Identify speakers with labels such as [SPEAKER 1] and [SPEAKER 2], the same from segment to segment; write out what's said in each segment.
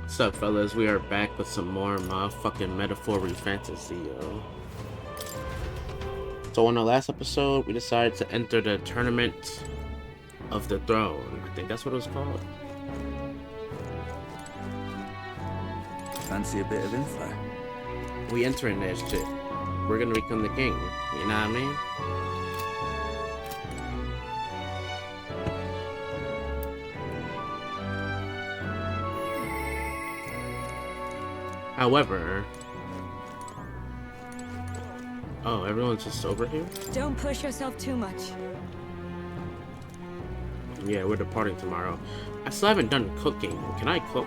[SPEAKER 1] What's up, fellas? We are back with some more motherfucking metaphor ReFantazio. So on the last episode, we decided to enter the Tournament of the Throne. I think that's what it was called.
[SPEAKER 2] Fancy a bit of info?
[SPEAKER 1] We entering that shit. We're gonna become the king. You know what I mean? However... Oh, everyone's just over here?
[SPEAKER 3] Don't push yourself too much.
[SPEAKER 1] Yeah, we're departing tomorrow. I still haven't done cooking. Can I cook?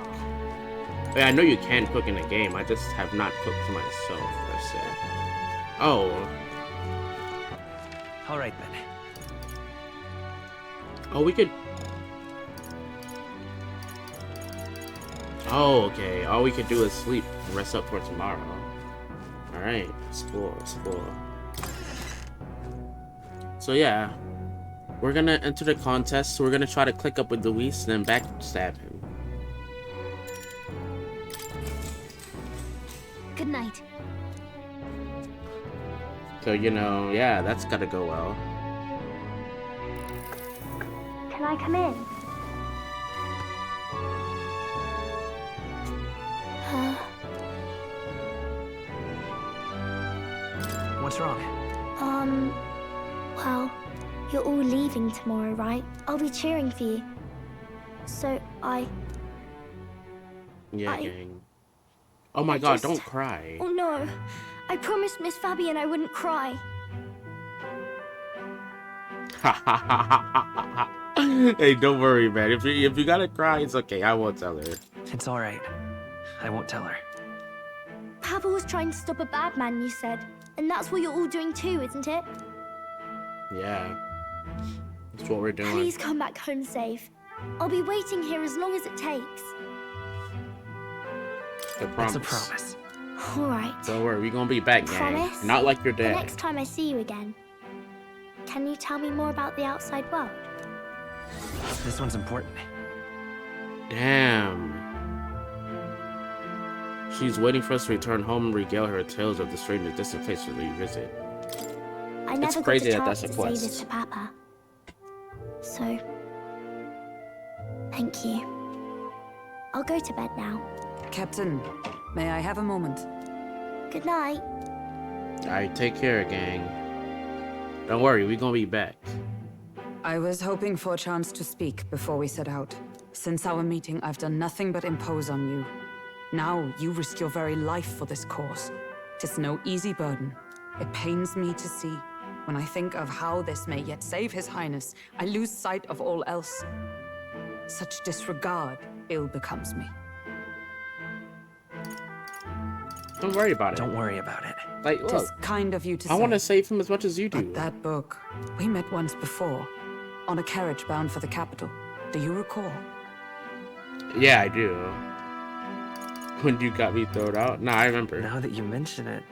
[SPEAKER 1] I know you can cook in the game. I just have not cooked for myself, per se. Oh.
[SPEAKER 4] Alright then.
[SPEAKER 1] Oh, we could... Oh, okay. All we could do is sleep and rest up for tomorrow. Alright. Explore, explore. So yeah. We're gonna enter the contest. So we're gonna try to click up with Luis and then backstab him.
[SPEAKER 5] Good night.
[SPEAKER 1] So, you know, yeah, that's gotta go well.
[SPEAKER 5] Can I come in?
[SPEAKER 4] What's wrong?
[SPEAKER 5] Well, you're all leaving tomorrow, right? I'll be cheering for you. So,
[SPEAKER 1] Yeah, gang. Oh my god, don't cry.
[SPEAKER 5] Oh no. I promised Miss Fabian I wouldn't cry.
[SPEAKER 1] Hey, don't worry, man. If you gotta cry, it's okay. I won't tell her.
[SPEAKER 4] It's alright. I won't tell her.
[SPEAKER 5] Papa was trying to stop a bad man, you said. And that's what you're all doing too, isn't it?
[SPEAKER 1] Yeah. That's what we're doing.
[SPEAKER 5] Please come back home safe. I'll be waiting here as long as it takes.
[SPEAKER 1] I promise.
[SPEAKER 4] That's a promise.
[SPEAKER 5] All right.
[SPEAKER 1] Don't worry, we're gonna be back, gang.
[SPEAKER 5] Promise?
[SPEAKER 1] Not like your
[SPEAKER 5] The
[SPEAKER 1] dad.
[SPEAKER 5] next time I see you again, can you tell me more about the outside world?
[SPEAKER 4] This one's important.
[SPEAKER 1] Damn. She's waiting for us to return home and regale her tales of the strange and distant places we visit.
[SPEAKER 5] I never
[SPEAKER 1] crazy that
[SPEAKER 5] got the
[SPEAKER 1] that's
[SPEAKER 5] chance
[SPEAKER 1] a
[SPEAKER 5] to say
[SPEAKER 1] quest.
[SPEAKER 5] this to Papa. So, thank you. I'll go to bed now.
[SPEAKER 6] Captain, may I have a moment?
[SPEAKER 5] Good night.
[SPEAKER 1] Alright, take care, gang. Don't worry, we're gonna be back.
[SPEAKER 6] I was hoping for a chance to speak before we set out. Since our meeting, I've done nothing but impose on you. Now, you risk your very life for this cause. 'Tis no easy burden. It pains me to see. When I think of how this may yet save His Highness, I lose sight of all else. Such disregard ill becomes me.
[SPEAKER 1] Don't worry about it.
[SPEAKER 4] Don't worry about it.
[SPEAKER 1] Like,
[SPEAKER 6] It
[SPEAKER 1] look,
[SPEAKER 6] is kind of you to
[SPEAKER 1] I
[SPEAKER 6] say.
[SPEAKER 1] want to save him as much as you do.
[SPEAKER 6] But that book, we met once before, on a carriage bound for the capital. Do you recall?
[SPEAKER 1] Yeah, I do. When you got me thrown out? Nah, I remember.
[SPEAKER 4] Now that you mention it,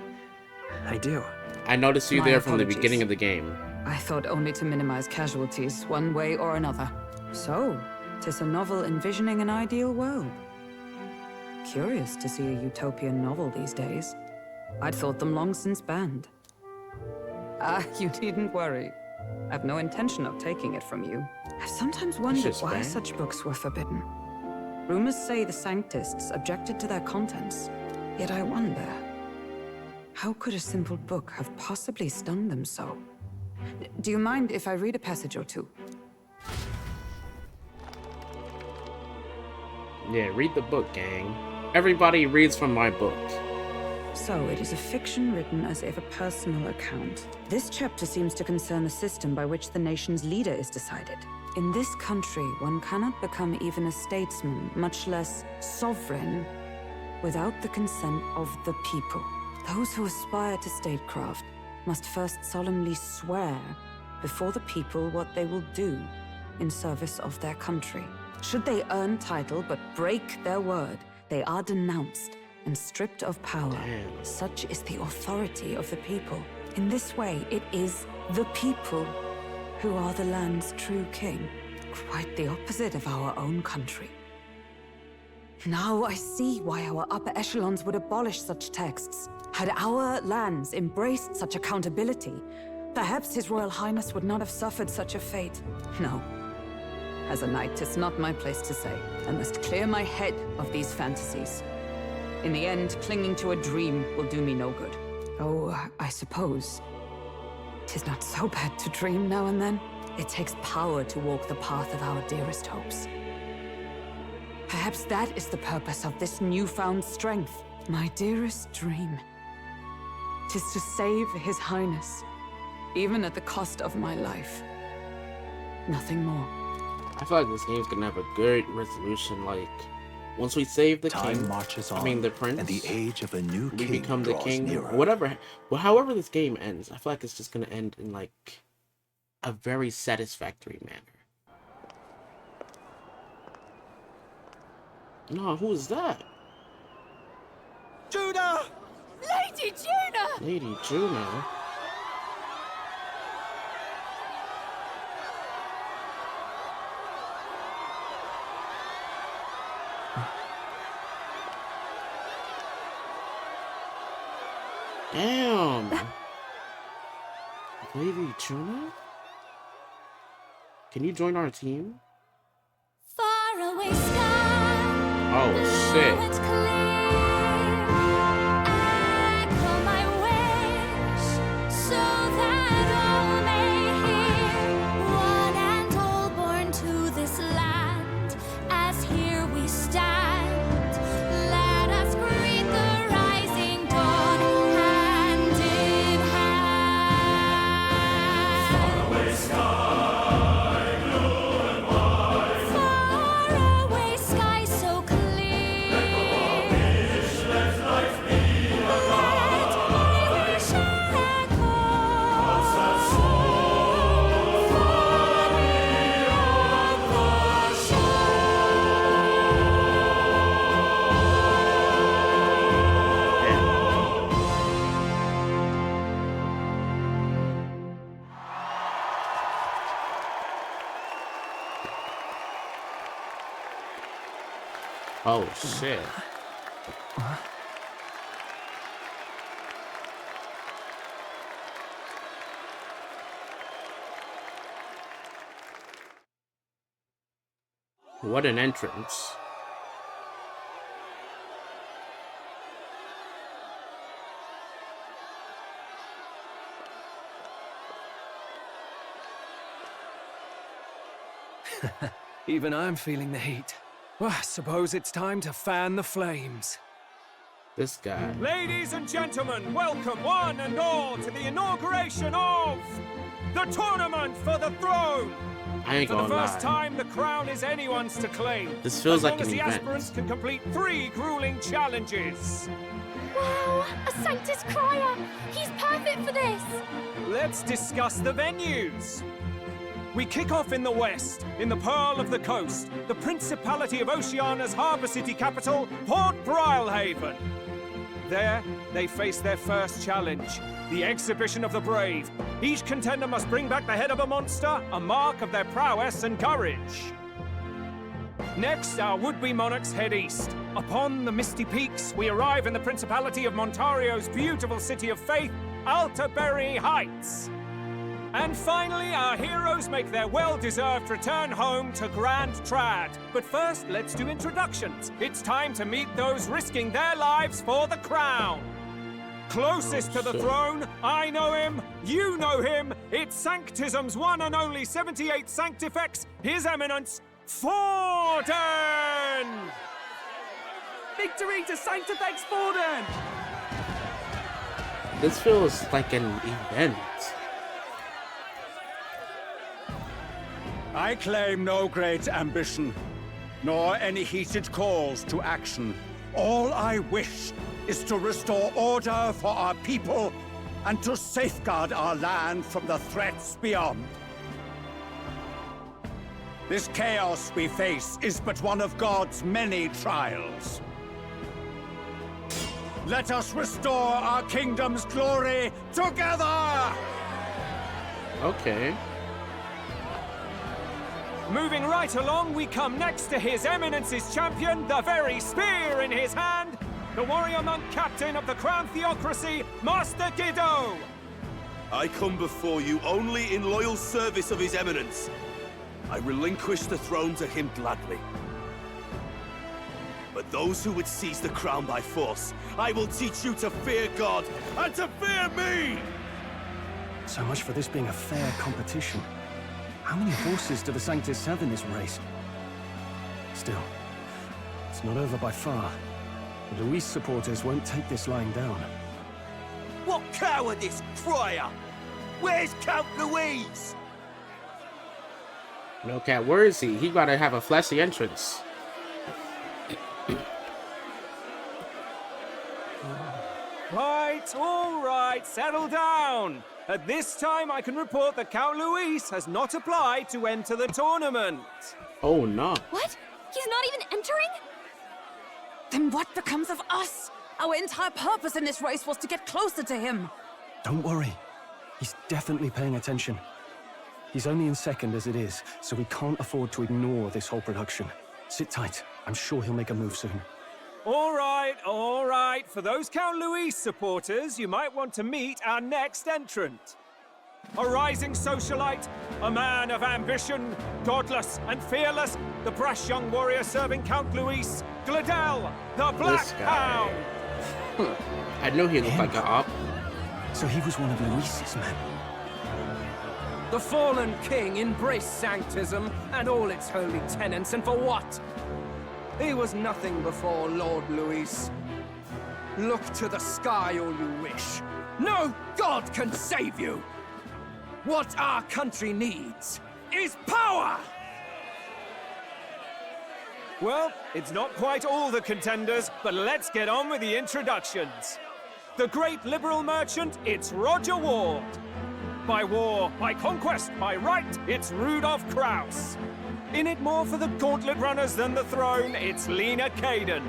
[SPEAKER 4] I do.
[SPEAKER 1] I noticed you
[SPEAKER 6] My
[SPEAKER 1] there from the
[SPEAKER 6] apologies.
[SPEAKER 1] beginning of the game.
[SPEAKER 6] I thought only to minimize casualties, one way or another. So, 'tis a novel envisioning an ideal world. Curious to see a utopian novel these days. I'd thought them long since banned. Ah, you needn't worry. I've no intention of taking it from you. I've sometimes wondered
[SPEAKER 1] just
[SPEAKER 6] why
[SPEAKER 1] banned?
[SPEAKER 6] such books were forbidden. Rumors say the Sanctists objected to their contents. Yet I wonder, how could a simple book have possibly stung them so? Do you mind if I read a passage or two?
[SPEAKER 1] Yeah, read the book, gang. Everybody reads from my book.
[SPEAKER 6] So, it is a fiction written as if a personal account. This chapter seems to concern the system by which the nation's leader is decided. In this country, one cannot become even a statesman, much less sovereign, without the consent of the people. Those who aspire to statecraft must first solemnly swear before the people what they will do in service of their country. Should they earn title but break their word, they are denounced and stripped of power.
[SPEAKER 1] Damn.
[SPEAKER 6] Such is the authority of the people. In this way, it is the people who are the land's true king. Quite the opposite of our own country. Now I see why our upper echelons would abolish such texts. Had our lands embraced such accountability, perhaps His Royal Highness would not have suffered such a fate. No. As a knight, it's not my place to say. I must clear my head of these fantasies. In the end, clinging to a dream will do me no good. Oh, I suppose 'tis not so bad to dream now and then. It takes power to walk the path of our dearest hopes. Perhaps that is the purpose of this newfound strength. My dearest dream. 'Tis to save His Highness, even at the cost of my life. Nothing more.
[SPEAKER 1] I feel like this game's gonna have a good resolution. Like, once we save the
[SPEAKER 2] Time
[SPEAKER 1] king,
[SPEAKER 2] marches on,
[SPEAKER 1] I mean the prince,
[SPEAKER 2] and the age of a new
[SPEAKER 1] we
[SPEAKER 2] king
[SPEAKER 1] become the
[SPEAKER 2] draws
[SPEAKER 1] king.
[SPEAKER 2] nearer.
[SPEAKER 1] Whatever, well, however this game ends, I feel like it's just gonna end in like a very satisfactory manner. No, who is that?
[SPEAKER 2] Judah!
[SPEAKER 3] Lady Juna!
[SPEAKER 1] Lady Juno. Damn. Lady Juno? Can you join our team?
[SPEAKER 5] Far away sky.
[SPEAKER 1] Oh shit.
[SPEAKER 5] It's clear. Echo my wish, so that all may hear. One and all born to this land, as here we stand. Let us greet the rising dawn, hand in hand. Faraway sky so clear. Let my wish echo. Far beyond the
[SPEAKER 1] Oh shit. What an entrance.
[SPEAKER 7] Even I'm feeling the heat. Well, I suppose it's time to fan the flames.
[SPEAKER 1] This guy.
[SPEAKER 7] Ladies and gentlemen, welcome one and all to the inauguration of the Tournament for the Throne!
[SPEAKER 1] I ain't
[SPEAKER 7] For the
[SPEAKER 1] gonna
[SPEAKER 7] first
[SPEAKER 1] lie.
[SPEAKER 7] time, the crown is anyone's to claim.
[SPEAKER 1] This feels
[SPEAKER 7] as
[SPEAKER 1] like
[SPEAKER 7] long
[SPEAKER 1] an
[SPEAKER 7] as the
[SPEAKER 1] event.
[SPEAKER 7] aspirants can complete 3 grueling challenges.
[SPEAKER 5] Wow, a Sanctus Crier! He's perfect for this!
[SPEAKER 7] Let's discuss the venues. We kick off in the west, in the Pearl of the Coast, the Principality of Oceania's harbour city capital, Port Brilehaven. There, they face their first challenge, the Exhibition of the Brave. Each contender must bring back the head of a monster, a mark of their prowess and courage. Next, our would-be monarchs head east. Upon the misty peaks, we arrive in the Principality of Montario's beautiful city of faith, Altaberry Heights. And finally, our heroes make their well-deserved return home to Grand Trad. But first, let's do introductions. It's time to meet those risking their lives for the crown. Closest to the
[SPEAKER 1] shit.
[SPEAKER 7] throne, I know him, you know him. It's Sanctism's one and only 78th Sanctifex, His Eminence, Forden! Victory to Sanctifex Forden!
[SPEAKER 1] This feels like an event.
[SPEAKER 8] I claim no great ambition, nor any heated calls to action. All I wish is to restore order for our people and to safeguard our land from the threats beyond. This chaos we face is but one of God's many trials. Let us restore our kingdom's glory together!
[SPEAKER 1] Okay.
[SPEAKER 7] Moving right along, we come next to His Eminence's champion, the very spear in his hand, the warrior monk captain of the Crown Theocracy, Master Giddo!
[SPEAKER 2] I come before you only in loyal service of His Eminence. I relinquish the throne to him gladly. But those who would seize the crown by force, I will teach you to fear God and to fear me!
[SPEAKER 9] So much for this being a fair competition. How many horses do the Sanctus have in this race? Still, it's not over by far. The Luis supporters won't take this lying down.
[SPEAKER 2] What cowardice, crier! Where's Count Louise?
[SPEAKER 1] No cat, where is he? He gotta have a flashy entrance.
[SPEAKER 7] Right, all right, settle down. At this time, I can report that Count Luis has not applied to enter the tournament.
[SPEAKER 1] Oh no.
[SPEAKER 3] What? He's not even entering?
[SPEAKER 6] Then what becomes of us? Our entire purpose in this race was to get closer to him.
[SPEAKER 9] Don't worry. He's definitely paying attention. He's only in second as it is, so we can't afford to ignore this whole production. Sit tight. I'm sure he'll make a move soon.
[SPEAKER 7] All right, all right. For those Count Luis supporters, you might want to meet our next entrant. A rising socialite, a man of ambition, godless and fearless, the brash young warrior serving Count Luis, Gladel, the Black
[SPEAKER 1] This guy.
[SPEAKER 7] Hound.
[SPEAKER 1] I know he looked like an op.
[SPEAKER 9] So he was one of Luis's men.
[SPEAKER 10] The fallen king embraced sanctism and all its holy tenets, and for what? He was nothing before Lord Luis. Look to the sky all you wish. No god can save you! What our country needs is power!
[SPEAKER 7] Well, it's not quite all the contenders, but let's get on with the introductions. The great liberal merchant, it's Roger Ward. By war, by conquest, by right, it's Rudolph Kraus. In it more for the gauntlet runners than the throne, it's Lena Caden.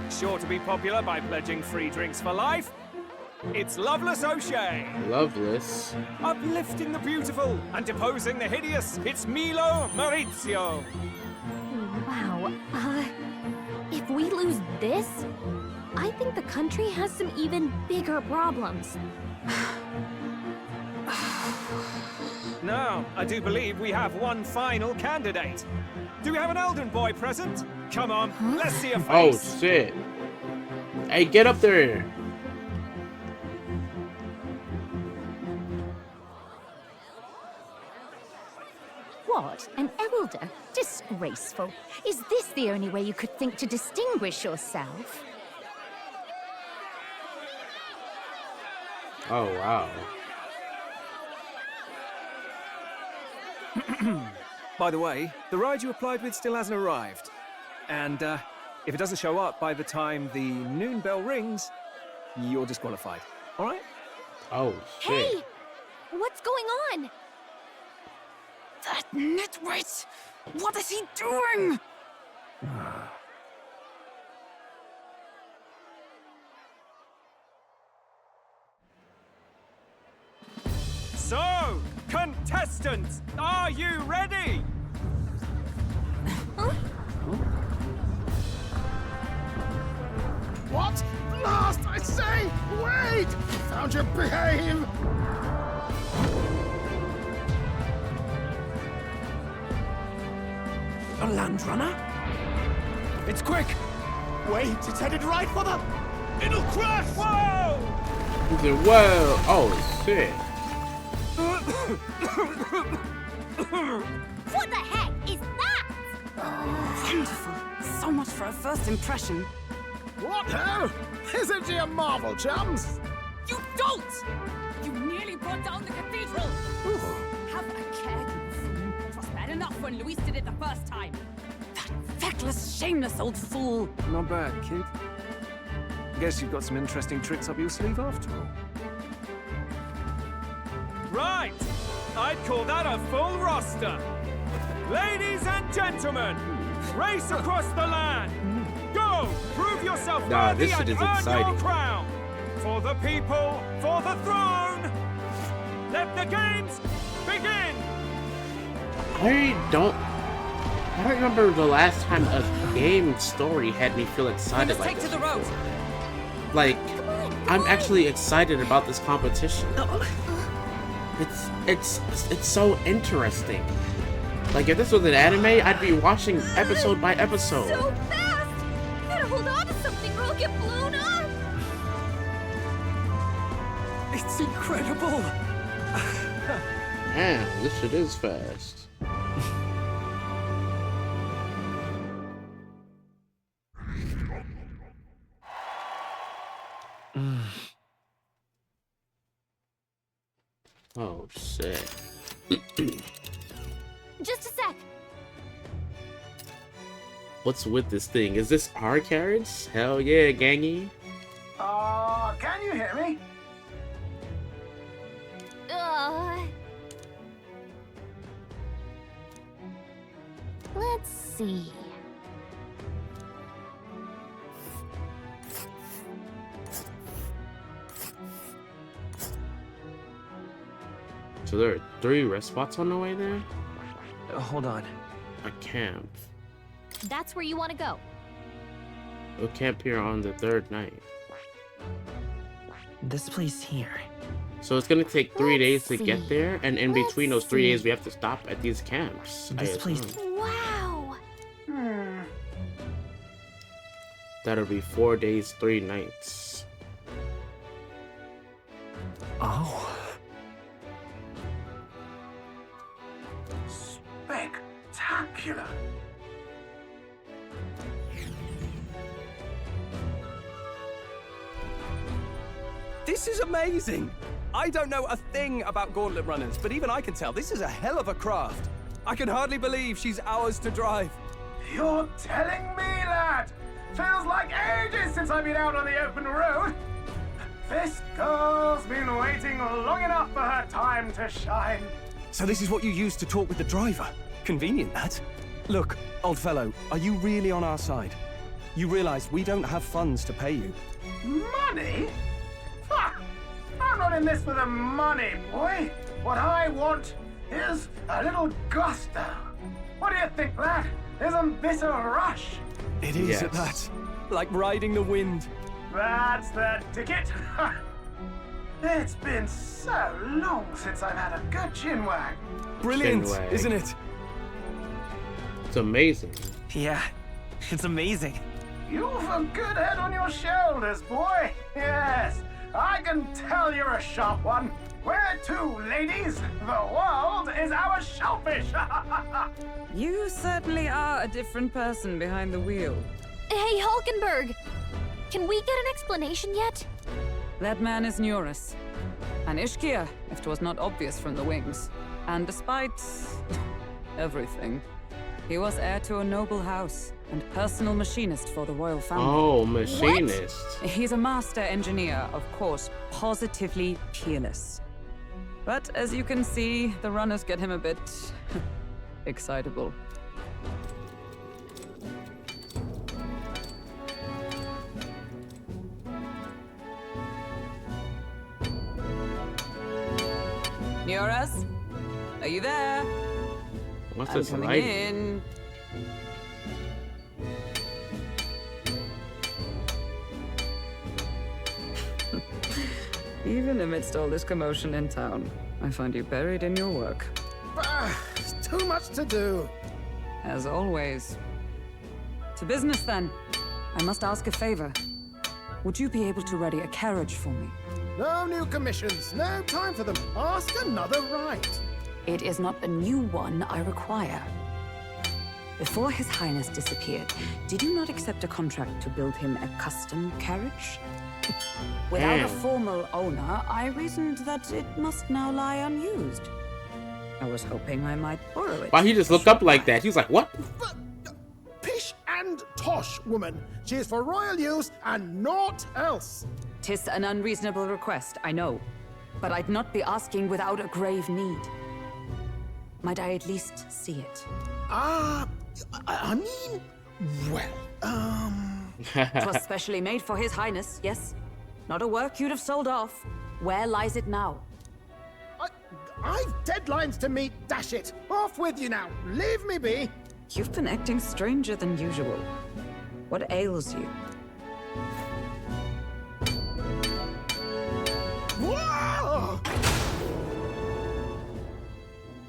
[SPEAKER 7] Sure to be popular by pledging free drinks for life, it's Loveless O'Shea.
[SPEAKER 1] Loveless.
[SPEAKER 7] Uplifting the beautiful and deposing the hideous, it's Milo Maurizio.
[SPEAKER 3] Wow. If we lose this, I think the country has some even bigger problems.
[SPEAKER 7] Now, I do believe we have one final candidate. Do we have an Elden boy present? Come on, let's see a
[SPEAKER 1] Oh
[SPEAKER 7] face.
[SPEAKER 1] shit. Hey, get up there.
[SPEAKER 11] What? An elder? Disgraceful. Is this the only way you could think to distinguish yourself?
[SPEAKER 1] Oh wow.
[SPEAKER 7] By the way, the ride you applied with still hasn't arrived. And if it doesn't show up by the time the noon bell rings, you're disqualified. All right?
[SPEAKER 1] Oh shit.
[SPEAKER 3] Hey! What's going on?
[SPEAKER 6] That nitwit! What is he doing?
[SPEAKER 7] So, contestants, are you ready?
[SPEAKER 12] What? Blast, I say! Wait! Found your behave!
[SPEAKER 10] A land runner?
[SPEAKER 7] It's quick!
[SPEAKER 12] Wait, it's headed right for the...
[SPEAKER 7] It'll crash! Whoa!
[SPEAKER 1] He said, whoa. Oh shit.
[SPEAKER 3] What the heck is that?
[SPEAKER 6] Wonderful. So much for a first impression.
[SPEAKER 12] What hell? Isn't he a marvel, chums?
[SPEAKER 6] You dolt! You nearly brought down the cathedral! Have a care, you fool. It was bad enough when Luis did it the first time. That feckless, shameless old fool.
[SPEAKER 7] Not bad, kid. Guess you've got some interesting tricks up your sleeve after all. Right! I'd call that a full roster. Ladies and gentlemen, race across the land. Go! Prove yourself
[SPEAKER 1] Nah,
[SPEAKER 7] worthy
[SPEAKER 1] this shit
[SPEAKER 7] and
[SPEAKER 1] is
[SPEAKER 7] earn
[SPEAKER 1] exciting.
[SPEAKER 7] your crown. For the people, for the throne. Let the games begin.
[SPEAKER 1] I don't I don't remember the last time a game story had me feel excited like this before. Like, I'm actually excited about this competition. It's so interesting. Like, if this was an anime, I'd be watching episode by episode.
[SPEAKER 3] So fast! Gotta hold on to something or I'll get blown up!
[SPEAKER 10] It's incredible!
[SPEAKER 1] Man, this shit is fast. Oh, shit.
[SPEAKER 3] Just a sec.
[SPEAKER 1] What's with this thing? Is this our carriage? Hell yeah, gangy.
[SPEAKER 12] Can you hear me?
[SPEAKER 3] Let's see.
[SPEAKER 1] So there are 3 rest spots on the way there?
[SPEAKER 4] Hold on.
[SPEAKER 1] A camp.
[SPEAKER 3] That's where you want to go.
[SPEAKER 1] We'll camp here on the 3rd night.
[SPEAKER 4] This place here.
[SPEAKER 1] So it's gonna take 3 days to
[SPEAKER 3] Let's
[SPEAKER 1] get
[SPEAKER 3] see.
[SPEAKER 1] there, and in between those 3
[SPEAKER 3] see.
[SPEAKER 1] days we have to stop at these camps.
[SPEAKER 4] This place.
[SPEAKER 3] Wow!
[SPEAKER 1] That'll be 4 days, 3 nights.
[SPEAKER 4] Oh.
[SPEAKER 12] Spectacular.
[SPEAKER 10] This is amazing! I don't know a thing about gauntlet runners, but even I can tell this is a hell of a craft. I can hardly believe she's ours to drive.
[SPEAKER 12] You're telling me, lad? Feels like ages since I've been out on the open road. This girl's been waiting long enough for her time to shine.
[SPEAKER 10] So this is what you used to talk with the driver? Convenient, that. Look, old fellow, are you really on our side? You realize we don't have funds to pay you.
[SPEAKER 12] Money? Ha! I'm not in this for the money, boy. What I want is a little gusto. What do you think, lad? Isn't this a rush?
[SPEAKER 10] It is at that. Like riding the wind.
[SPEAKER 12] That's the ticket. It's been so long since I've had a good chinwag.
[SPEAKER 10] Brilliant,
[SPEAKER 1] Chinwag.
[SPEAKER 10] isn't it?
[SPEAKER 1] It's amazing.
[SPEAKER 4] Yeah, it's amazing.
[SPEAKER 12] You've a good head on your shoulders, boy. Yes, I can tell you're a sharp one. Where to, ladies? The world is our shellfish.
[SPEAKER 6] You certainly are a different person behind the wheel.
[SPEAKER 3] Hey, Hulkenberg! Can we get an explanation yet?
[SPEAKER 6] That man is Neurus. An Ishkia, if 'twas not obvious from the wings. And despite everything, he was heir to a noble house and personal machinist for the royal family.
[SPEAKER 1] Oh, machinist.
[SPEAKER 6] He's a master engineer, of course, positively peerless. But as you can see, the runners get him a bit excitable. Neurus, are you there?
[SPEAKER 1] What's
[SPEAKER 6] I'm
[SPEAKER 1] this
[SPEAKER 6] coming
[SPEAKER 1] lighting?
[SPEAKER 6] in. Even amidst all this commotion in town, I find you buried in your work.
[SPEAKER 12] It's too much to do.
[SPEAKER 6] As always. To business, then. I must ask a favor. Would you be able to ready a carriage for me?
[SPEAKER 12] No new commissions. No time for them. Ask another right.
[SPEAKER 6] It is not a new one I require. Before His Highness disappeared, did you not accept a contract to build him a custom carriage? Without a formal owner, I reasoned that it must now lie unused. I was hoping I might borrow it.
[SPEAKER 1] Why he just looked up like that? He was like, what?
[SPEAKER 12] Pish and tosh, woman. She is for royal use and naught else.
[SPEAKER 6] 'Tis an unreasonable request, I know. But I'd not be asking without a grave need. Might I at least see it?
[SPEAKER 12] I mean, well,
[SPEAKER 6] 'Twas specially made for His Highness, yes? Not a work you'd have sold off. Where lies it now?
[SPEAKER 12] I've deadlines to meet, dash it. Off with you now. Leave me be.
[SPEAKER 6] You've been acting stranger than usual. What ails you?
[SPEAKER 12] Whoa!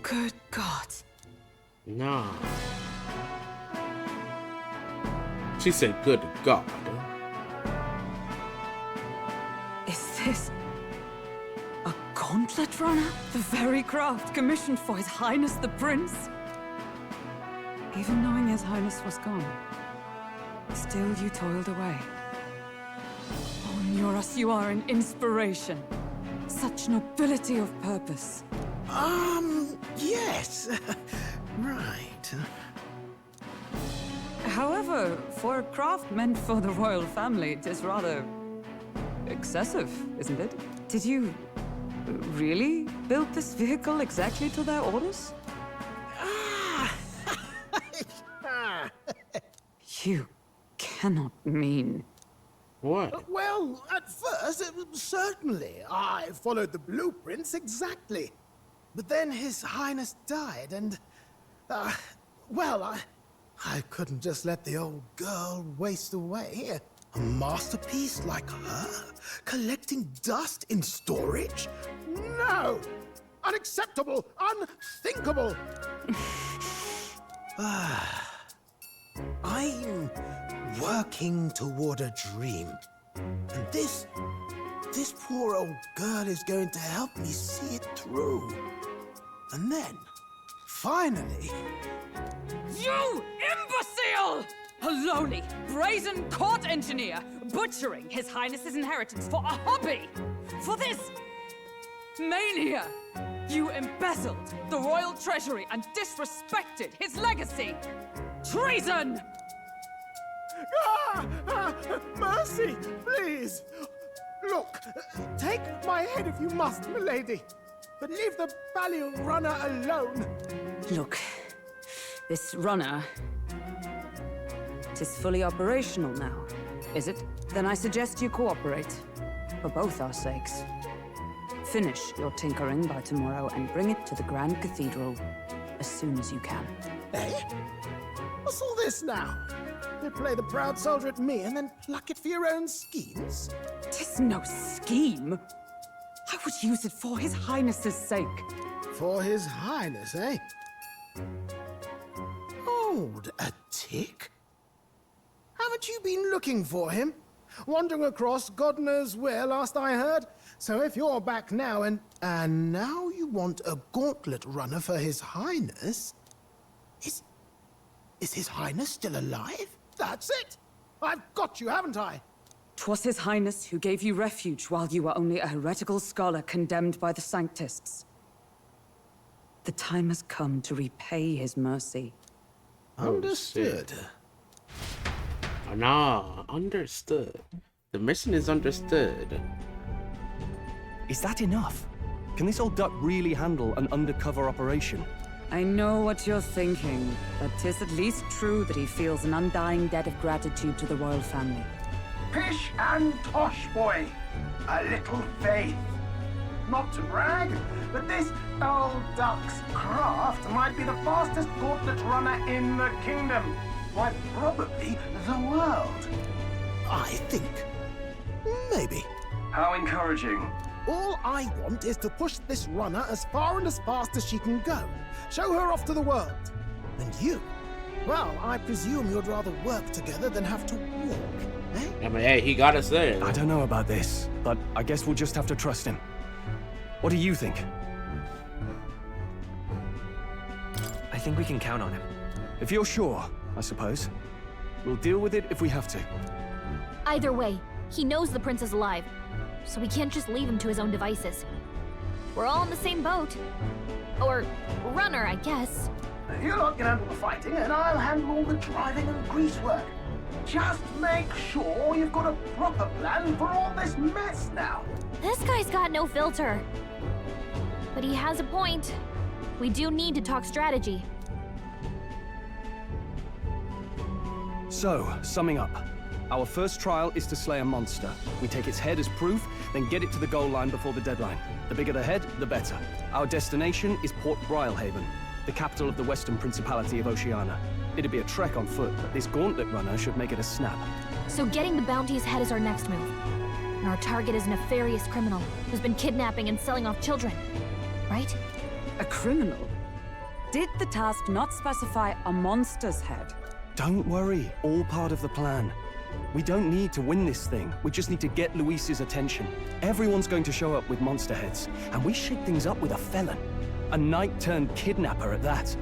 [SPEAKER 6] Good God.
[SPEAKER 1] No. She said, good God.
[SPEAKER 6] Is this a gauntlet runner? The very craft commissioned for His Highness the Prince? Even knowing His Highness was gone, still you toiled away. Oh, Nuras, you are an inspiration. Such nobility of purpose.
[SPEAKER 12] Yes. Right.
[SPEAKER 6] However, for a craft meant for the royal family, it is rather excessive, isn't it? Did you really build this vehicle exactly to their orders? You cannot mean...
[SPEAKER 1] What?
[SPEAKER 12] Well, at first, certainly. I followed the blueprints exactly. But then His Highness died, and... well, I couldn't just let the old girl waste away. A masterpiece like her? Collecting dust in storage? No! Unacceptable! Unthinkable! I'm working toward a dream. And this poor old girl is going to help me see it through. And then, finally...
[SPEAKER 6] You imbecile! A lowly, brazen court engineer, butchering His Highness's inheritance for a hobby! For this... mania! You embezzled the royal treasury and disrespected his legacy! Treason!
[SPEAKER 12] Mercy, please! Look, take my head if you must, milady. But leave the Ballion runner alone.
[SPEAKER 6] Look, this runner... it is fully operational now, is it? Then I suggest you cooperate. For both our sakes. Finish your tinkering by tomorrow and bring it to the Grand Cathedral as soon as you can.
[SPEAKER 12] Eh? What's all this now? You play the proud soldier at me and then pluck it for your own schemes?
[SPEAKER 6] 'Tis no scheme. I would use it for His Highness's sake.
[SPEAKER 12] For His Highness, eh? Hold a tick. Haven't you been looking for him? Wandering across God knows where, last I heard. So if you're back now and now you want a gauntlet runner for His Highness... Is His Highness still alive? That's it! I've got you, haven't I?
[SPEAKER 6] 'Twas His Highness who gave you refuge while you were only a heretical scholar condemned by the Sanctists. The time has come to repay His mercy.
[SPEAKER 12] Understood.
[SPEAKER 1] Nah, understood. The mission is understood.
[SPEAKER 9] Is that enough? Can this old duck really handle an undercover operation?
[SPEAKER 6] I know what you're thinking, but 'tis at least true that he feels an undying debt of gratitude to the royal family.
[SPEAKER 12] Pish and tosh, boy. A little faith. Not to brag, but this old duck's craft might be the fastest gauntlet runner in the kingdom. Why, probably the world. I think. Maybe.
[SPEAKER 10] How encouraging.
[SPEAKER 12] All I want is to push this runner as far and as fast as she can go. Show her off to the world. And you? Well, I presume you'd rather work together than have to walk, eh?
[SPEAKER 1] I mean, hey, he got us there.
[SPEAKER 9] I don't know about this, but I guess we'll just have to trust him. What do you think?
[SPEAKER 4] I think we can count on him.
[SPEAKER 9] If you're sure, I suppose. We'll deal with it if we have to.
[SPEAKER 3] Either way, he knows the prince is alive, so we can't just leave him to his own devices. We're all in the same boat. Or runner, I guess.
[SPEAKER 12] You lot can handle the fighting, and I'll handle all the driving and grease work. Just make sure you've got a proper plan for all this mess now.
[SPEAKER 3] This guy's got no filter. But he has a point. We do need to talk strategy.
[SPEAKER 9] So, summing up. Our first trial is to slay a monster. We take its head as proof, then get it to the goal line before the deadline. The bigger the head, the better. Our destination is Port Brilehaven, the capital of the Western Principality of Oceania. It'd be a trek on foot, but this gauntlet runner should make it a snap.
[SPEAKER 3] So getting the bounty's head is our next move. And our target is a nefarious criminal who's been kidnapping and selling off children. Right?
[SPEAKER 6] A criminal? Did the task not specify a monster's head?
[SPEAKER 9] Don't worry, all part of the plan. We don't need to win this thing. We just need to get Luis's attention. Everyone's going to show up with monster heads, and we shake things up with a felon. A knight-turned-kidnapper at that.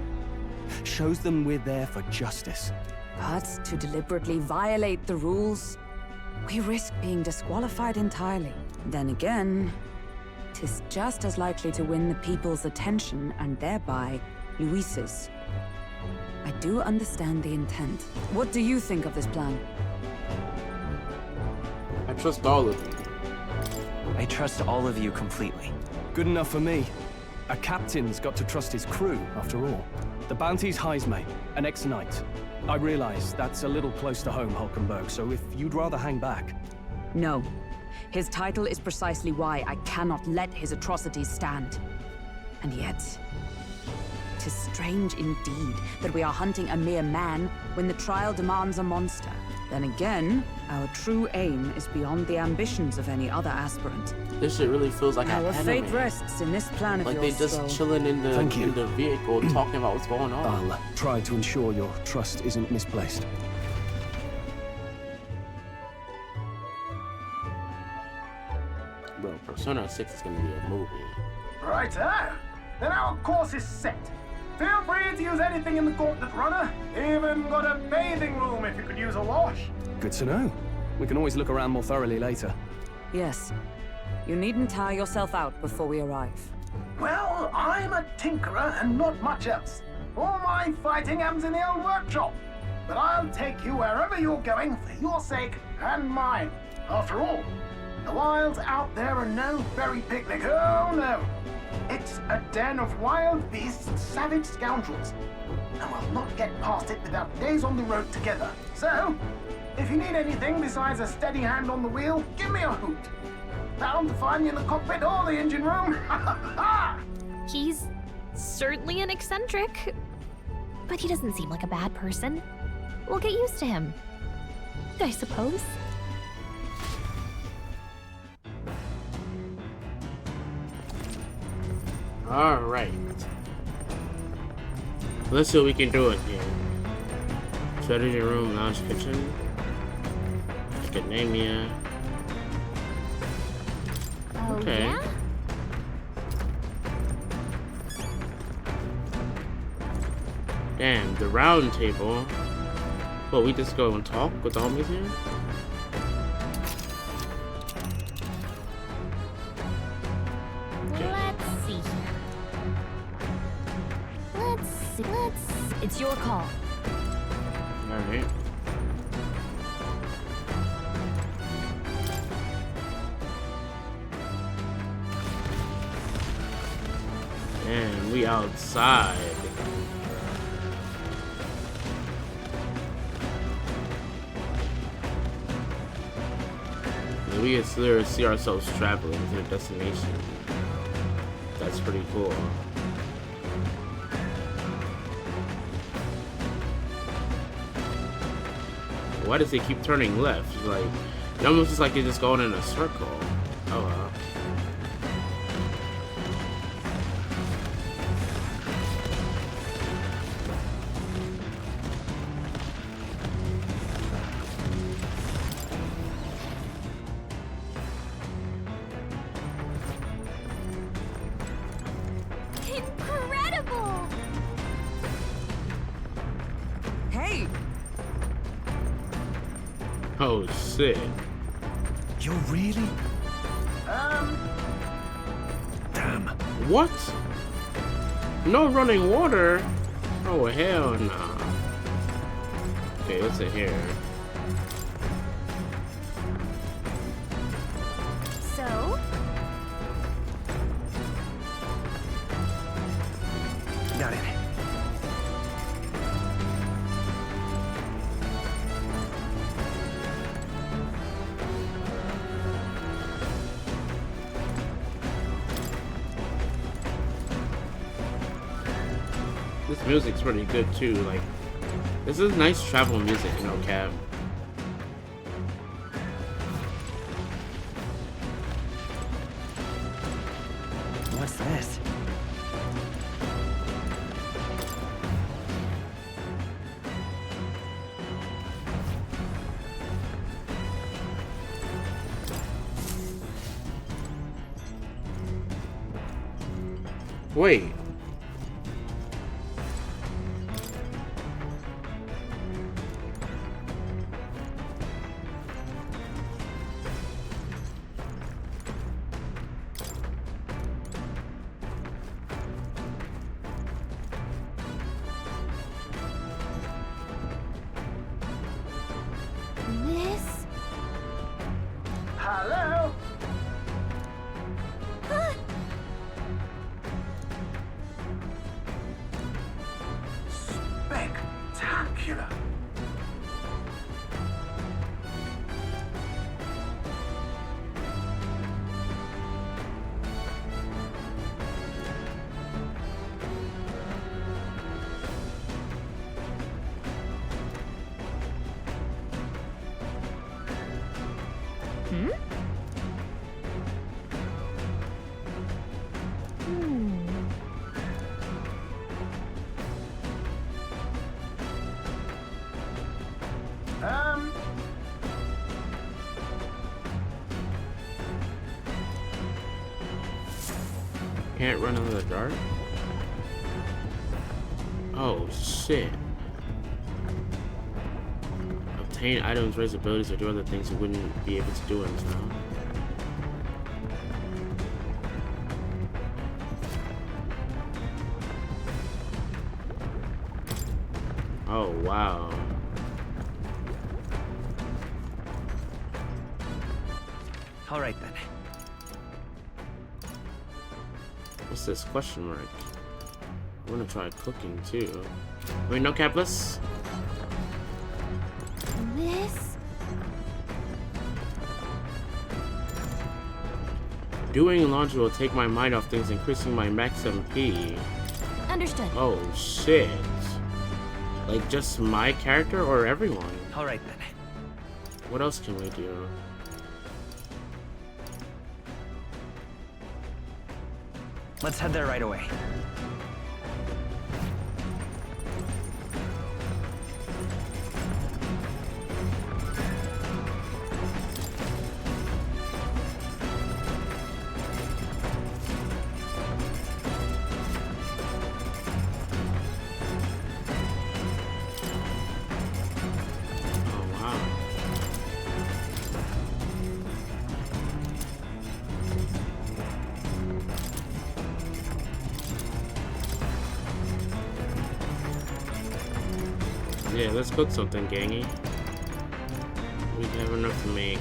[SPEAKER 9] Shows them we're there for justice.
[SPEAKER 6] But to deliberately violate the rules, we risk being disqualified entirely. Then again, 'tis just as likely to win the people's attention and thereby Luis's. I do understand the intent. What do you think of this plan?
[SPEAKER 1] I trust all of you.
[SPEAKER 4] I trust all of you completely.
[SPEAKER 9] Good enough for me. A captain's got to trust his crew, after all. The bounty's High's mate, an ex-knight. I realize that's a little close to home, Hulkenberg, so if you'd rather hang back...
[SPEAKER 6] No. His title is precisely why I cannot let his atrocities stand. And yet... 'tis strange indeed that we are hunting a mere man when the trial demands a monster. Then again, our true aim is beyond the ambitions of any other aspirant.
[SPEAKER 1] This shit really feels like an
[SPEAKER 6] Our fate
[SPEAKER 1] anime.
[SPEAKER 6] rests in this plan of
[SPEAKER 1] Like
[SPEAKER 6] yours,
[SPEAKER 1] they just
[SPEAKER 6] Stroll.
[SPEAKER 1] chilling in the vehicle talking about what's going on.
[SPEAKER 9] I'll try to ensure your trust isn't misplaced.
[SPEAKER 1] Bro, Persona 6 is gonna be a movie.
[SPEAKER 12] Righto. Then our course is set. Feel free to use anything in the gauntlet runner. Even got a bathing room if you could use a wash.
[SPEAKER 9] Good to know. We can always look around more thoroughly later.
[SPEAKER 6] Yes. You needn't tire yourself out before we arrive.
[SPEAKER 12] Well, I'm a tinkerer and not much else. All my fighting happens in the old workshop. But I'll take you wherever you're going for your sake and mine. After all, the wilds out there are no berry picnic. Oh no. It's a den of wild beasts and savage scoundrels. And we'll not get past it without days on the road together. So, if you need anything besides a steady hand on the wheel, give me a hoot. Bound to find me in the cockpit or the engine room.
[SPEAKER 3] He's certainly an eccentric, but he doesn't seem like a bad person. We'll get used to him, I suppose.
[SPEAKER 1] Alright. Let's see what we can do in here. Strategy room, lounge, kitchen. Academia.
[SPEAKER 3] Oh,
[SPEAKER 1] Okay.
[SPEAKER 3] yeah?
[SPEAKER 1] Damn, the round table. Well, we just go and talk with the homies here?
[SPEAKER 3] Let's see here. It's your call.
[SPEAKER 1] Alright. And we outside. And we can literally see ourselves traveling to the destination. That's pretty cool. Why does he keep turning left? Like, it almost looks like he's just going in a circle. Oh well.
[SPEAKER 3] Incredible!
[SPEAKER 6] Hey!
[SPEAKER 1] Oh shit.
[SPEAKER 9] You're really?
[SPEAKER 8] Damn.
[SPEAKER 1] What? No running water? Oh hell nah. Okay, what's in here?
[SPEAKER 3] So,
[SPEAKER 4] Got it.
[SPEAKER 1] This music's pretty good too, like This is nice travel music, you know, Cab.
[SPEAKER 4] What's this?
[SPEAKER 1] Wait.
[SPEAKER 3] This?
[SPEAKER 12] Hello? Spectacular.
[SPEAKER 3] Hmm?
[SPEAKER 1] Can't run in the dark? Oh, shit. Obtain items, raise abilities, or do other things you wouldn't be able to do in town. Oh, wow.
[SPEAKER 4] All right then.
[SPEAKER 1] What's this question mark? I want to try cooking too. Wait, no cap, let's...
[SPEAKER 3] This?
[SPEAKER 1] Doing laundry will take my mind off things, increasing my max MP.
[SPEAKER 3] Understood.
[SPEAKER 1] Oh, shit. Like, just my character or everyone?
[SPEAKER 4] All right then.
[SPEAKER 1] What else can we do?
[SPEAKER 4] Let's head there right away.
[SPEAKER 1] Oh, wow. Yeah, let's cook something, gangy. We have enough to make.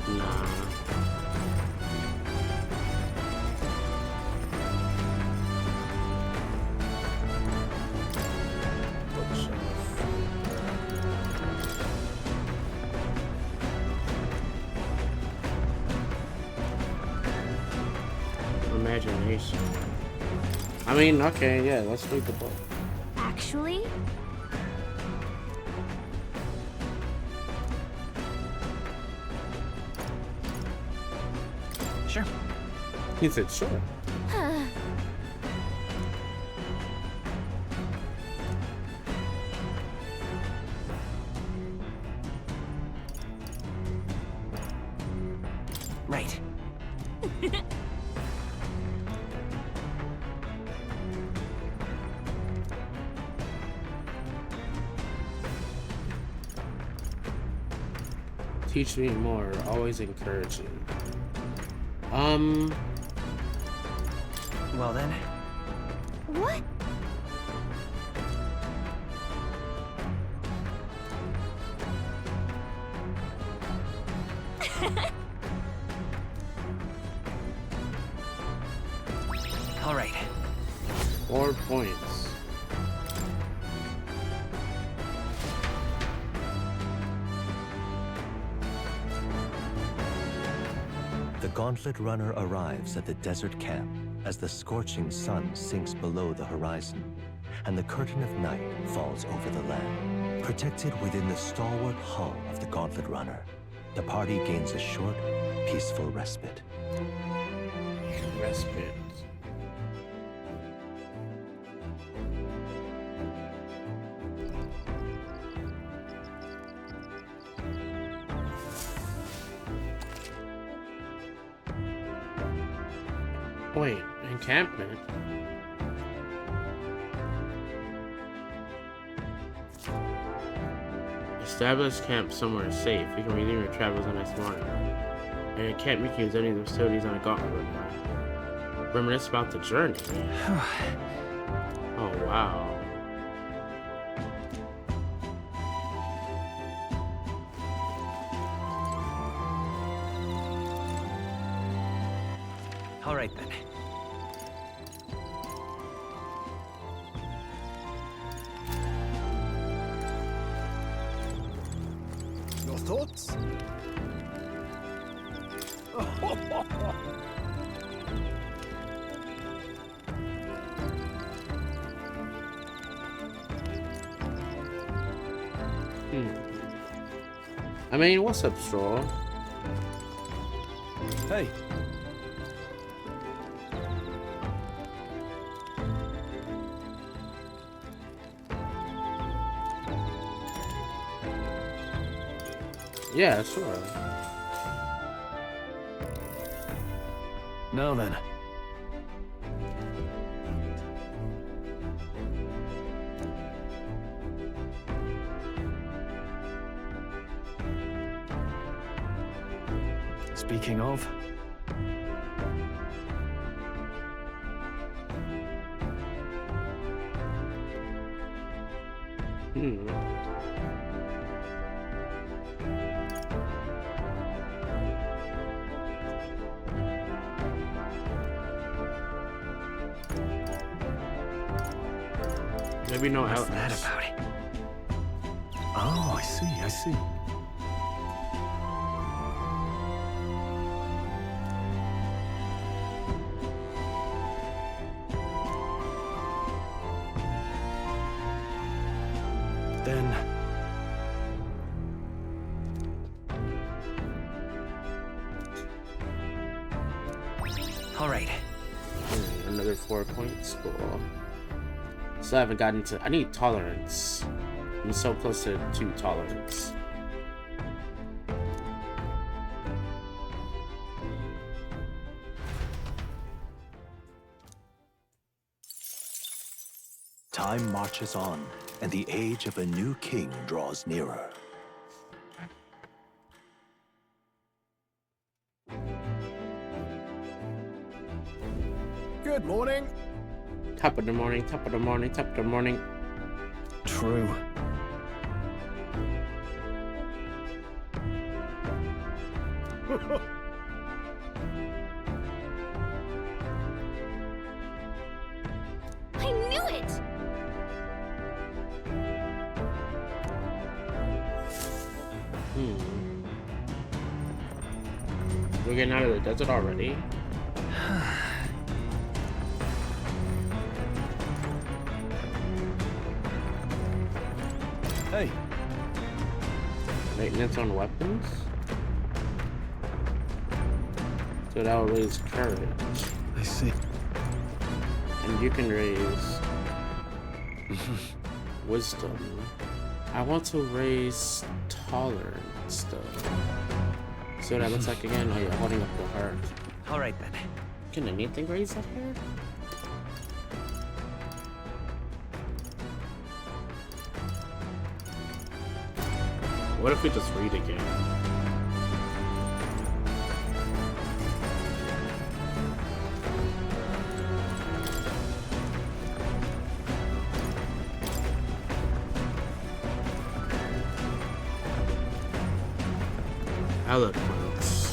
[SPEAKER 1] Nah. Imagination. I mean, okay, yeah, let's read the book.
[SPEAKER 3] Actually?
[SPEAKER 4] Sure.
[SPEAKER 1] He said sure.
[SPEAKER 4] Right.
[SPEAKER 1] Teach me more, always encouraging.
[SPEAKER 4] Well then.
[SPEAKER 3] What?
[SPEAKER 4] All right.
[SPEAKER 1] 4 points.
[SPEAKER 13] The Gauntlet Runner arrives at the desert camp as the scorching sun sinks below the horizon, and the curtain of night falls over the land. Protected within the stalwart hull of the Gauntlet Runner, the party gains a short, peaceful respite.
[SPEAKER 1] Respite. Wait, encampment? Establish camp somewhere safe. You can resume your travels the next morning. And you can't make use any of the facilities on a gauntlet right now. Reminisce about the journey. Oh, wow.
[SPEAKER 4] All right then.
[SPEAKER 9] Your thoughts?
[SPEAKER 1] I mean, what's up, Straw?
[SPEAKER 9] Hey.
[SPEAKER 1] Yeah, sure.
[SPEAKER 9] Now then. Speaking of,
[SPEAKER 1] Maybe no
[SPEAKER 4] What's
[SPEAKER 1] outlets.
[SPEAKER 4] that about it?
[SPEAKER 9] oh, I see. Then,
[SPEAKER 4] all right.
[SPEAKER 1] Another 4 points. Cool. Still haven't gotten to. I need tolerance. I'm so close to 2 tolerance.
[SPEAKER 13] Time marches on, and the age of a new king draws nearer.
[SPEAKER 9] good morning.
[SPEAKER 1] Top of the morning, top of the morning, top of the morning.
[SPEAKER 9] True.
[SPEAKER 3] I knew it!
[SPEAKER 1] We're getting out of the desert already?
[SPEAKER 9] Hey.
[SPEAKER 1] Maintenance on weapons? So that will raise courage.
[SPEAKER 9] I see.
[SPEAKER 1] And you can raise wisdom. I want to raise tolerance though. See what that looks like again? Oh, you're holding up the heart.
[SPEAKER 4] All right then.
[SPEAKER 1] Can anything raise that here? What if we just read again? Eloquence.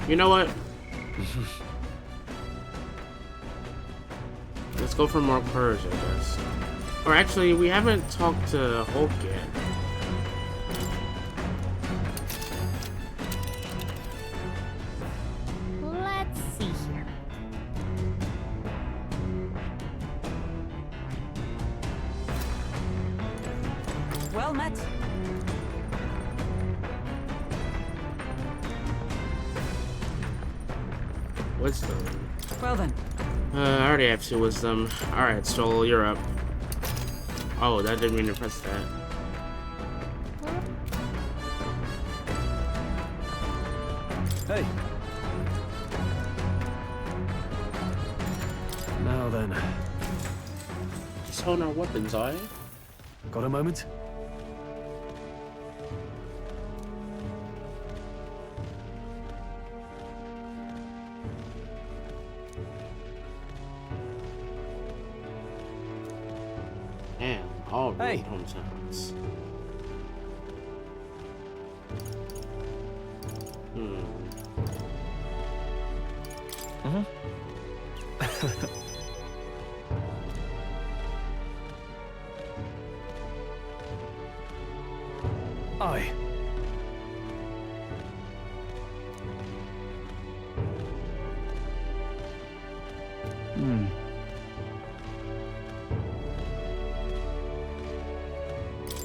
[SPEAKER 1] You know what? Let's go for more purge, I guess. Or actually, we haven't talked to Hulk yet.
[SPEAKER 11] Let's see here.
[SPEAKER 6] Well met.
[SPEAKER 1] Wisdom.
[SPEAKER 6] Well then.
[SPEAKER 1] I already have 2 wisdom. Alright, Sol, you're up. Oh, that didn't mean to press that.
[SPEAKER 9] Hey. Now then.
[SPEAKER 1] Just hone our weapons, alright?
[SPEAKER 9] Got a moment?
[SPEAKER 1] Man, all
[SPEAKER 9] Hey.
[SPEAKER 1] hometowns.
[SPEAKER 9] Aye.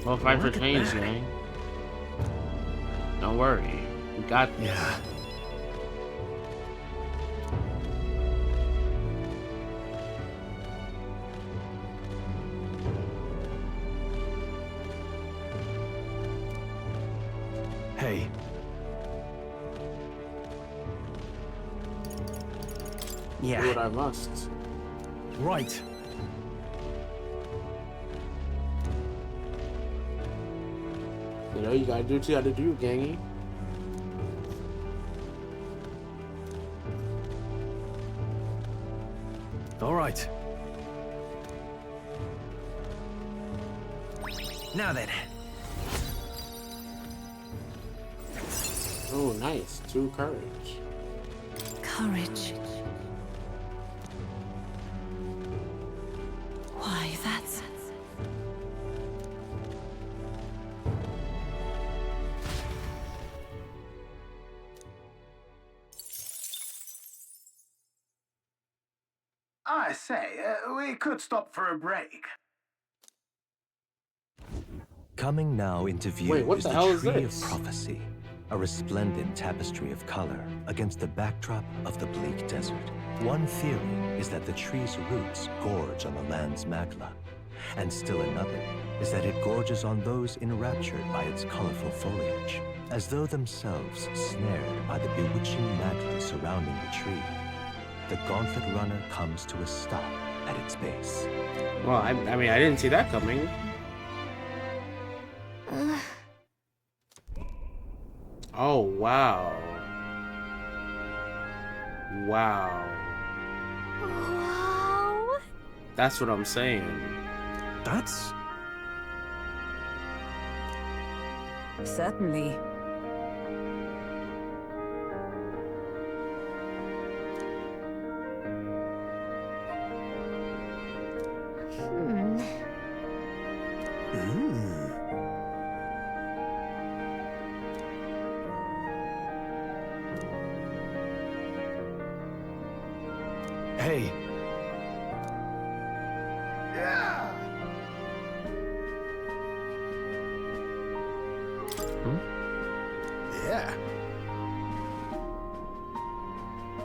[SPEAKER 1] Well, fight for
[SPEAKER 9] Look at
[SPEAKER 1] change,
[SPEAKER 9] that.
[SPEAKER 1] gang. Don't worry. We got this.
[SPEAKER 9] Yeah. Hey.
[SPEAKER 1] Do what I must.
[SPEAKER 9] Right.
[SPEAKER 1] You know, you gotta do what you gotta do, gangy.
[SPEAKER 9] All right.
[SPEAKER 4] Now then.
[SPEAKER 1] Oh, nice. 2 courage.
[SPEAKER 6] Courage. Why, that's...
[SPEAKER 12] I say, we could stop for a break.
[SPEAKER 13] Coming now into view
[SPEAKER 1] Wait, what
[SPEAKER 13] is
[SPEAKER 1] the
[SPEAKER 13] the
[SPEAKER 1] hell is
[SPEAKER 13] Tree
[SPEAKER 1] this?
[SPEAKER 13] of Prophecy, a resplendent tapestry of color against the backdrop of the bleak desert. One theory is that the tree's roots gorge on the land's magla, and still another is that it gorges on those enraptured by its colorful foliage, as though themselves snared by the bewitching magla surrounding the tree. The Gauntlet Runner comes to a stop at its base.
[SPEAKER 1] Well, I mean, I didn't see that coming. Oh, wow. Wow.
[SPEAKER 3] Wow.
[SPEAKER 1] That's what I'm saying.
[SPEAKER 9] That's...
[SPEAKER 6] Certainly.
[SPEAKER 9] Hey.
[SPEAKER 12] Yeah. Yeah.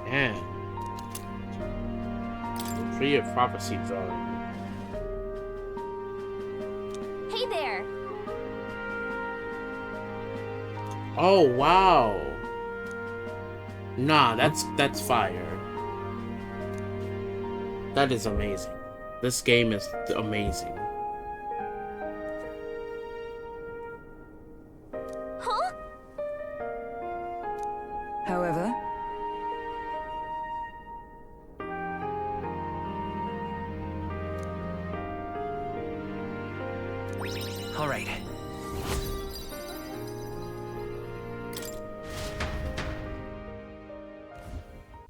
[SPEAKER 1] Man. The Tree of Prophecy drawing.
[SPEAKER 3] Hey there.
[SPEAKER 1] Oh, wow. Nah, that's fire. That is amazing. This game is amazing.
[SPEAKER 3] Huh?
[SPEAKER 6] However,
[SPEAKER 4] All right.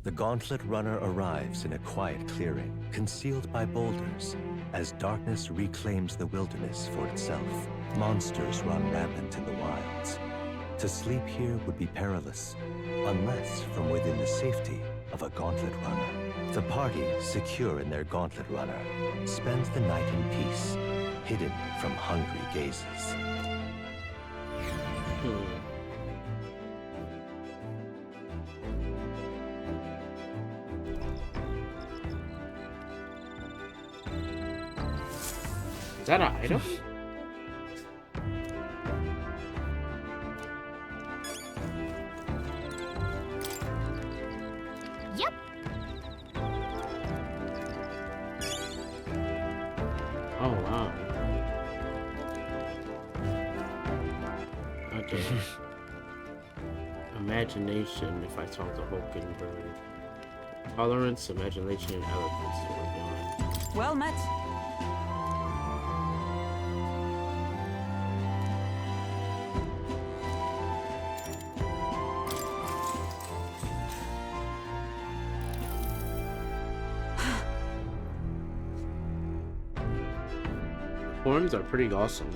[SPEAKER 13] The Gauntlet Runner arrives in a quiet clearing, concealed by boulders. As darkness reclaims the wilderness for itself, monsters run rampant in the wilds. To sleep here would be perilous, unless from within the safety of a Gauntlet Runner. The party, secure in their Gauntlet Runner, spends the night in peace, hidden from hungry gazes.
[SPEAKER 1] Is that an item?
[SPEAKER 3] Yep.
[SPEAKER 1] Oh wow. Okay. Imagination, if I talk to Hulkenberg. Tolerance, imagination, and eloquence.
[SPEAKER 6] Well met.
[SPEAKER 1] Horns are pretty awesome.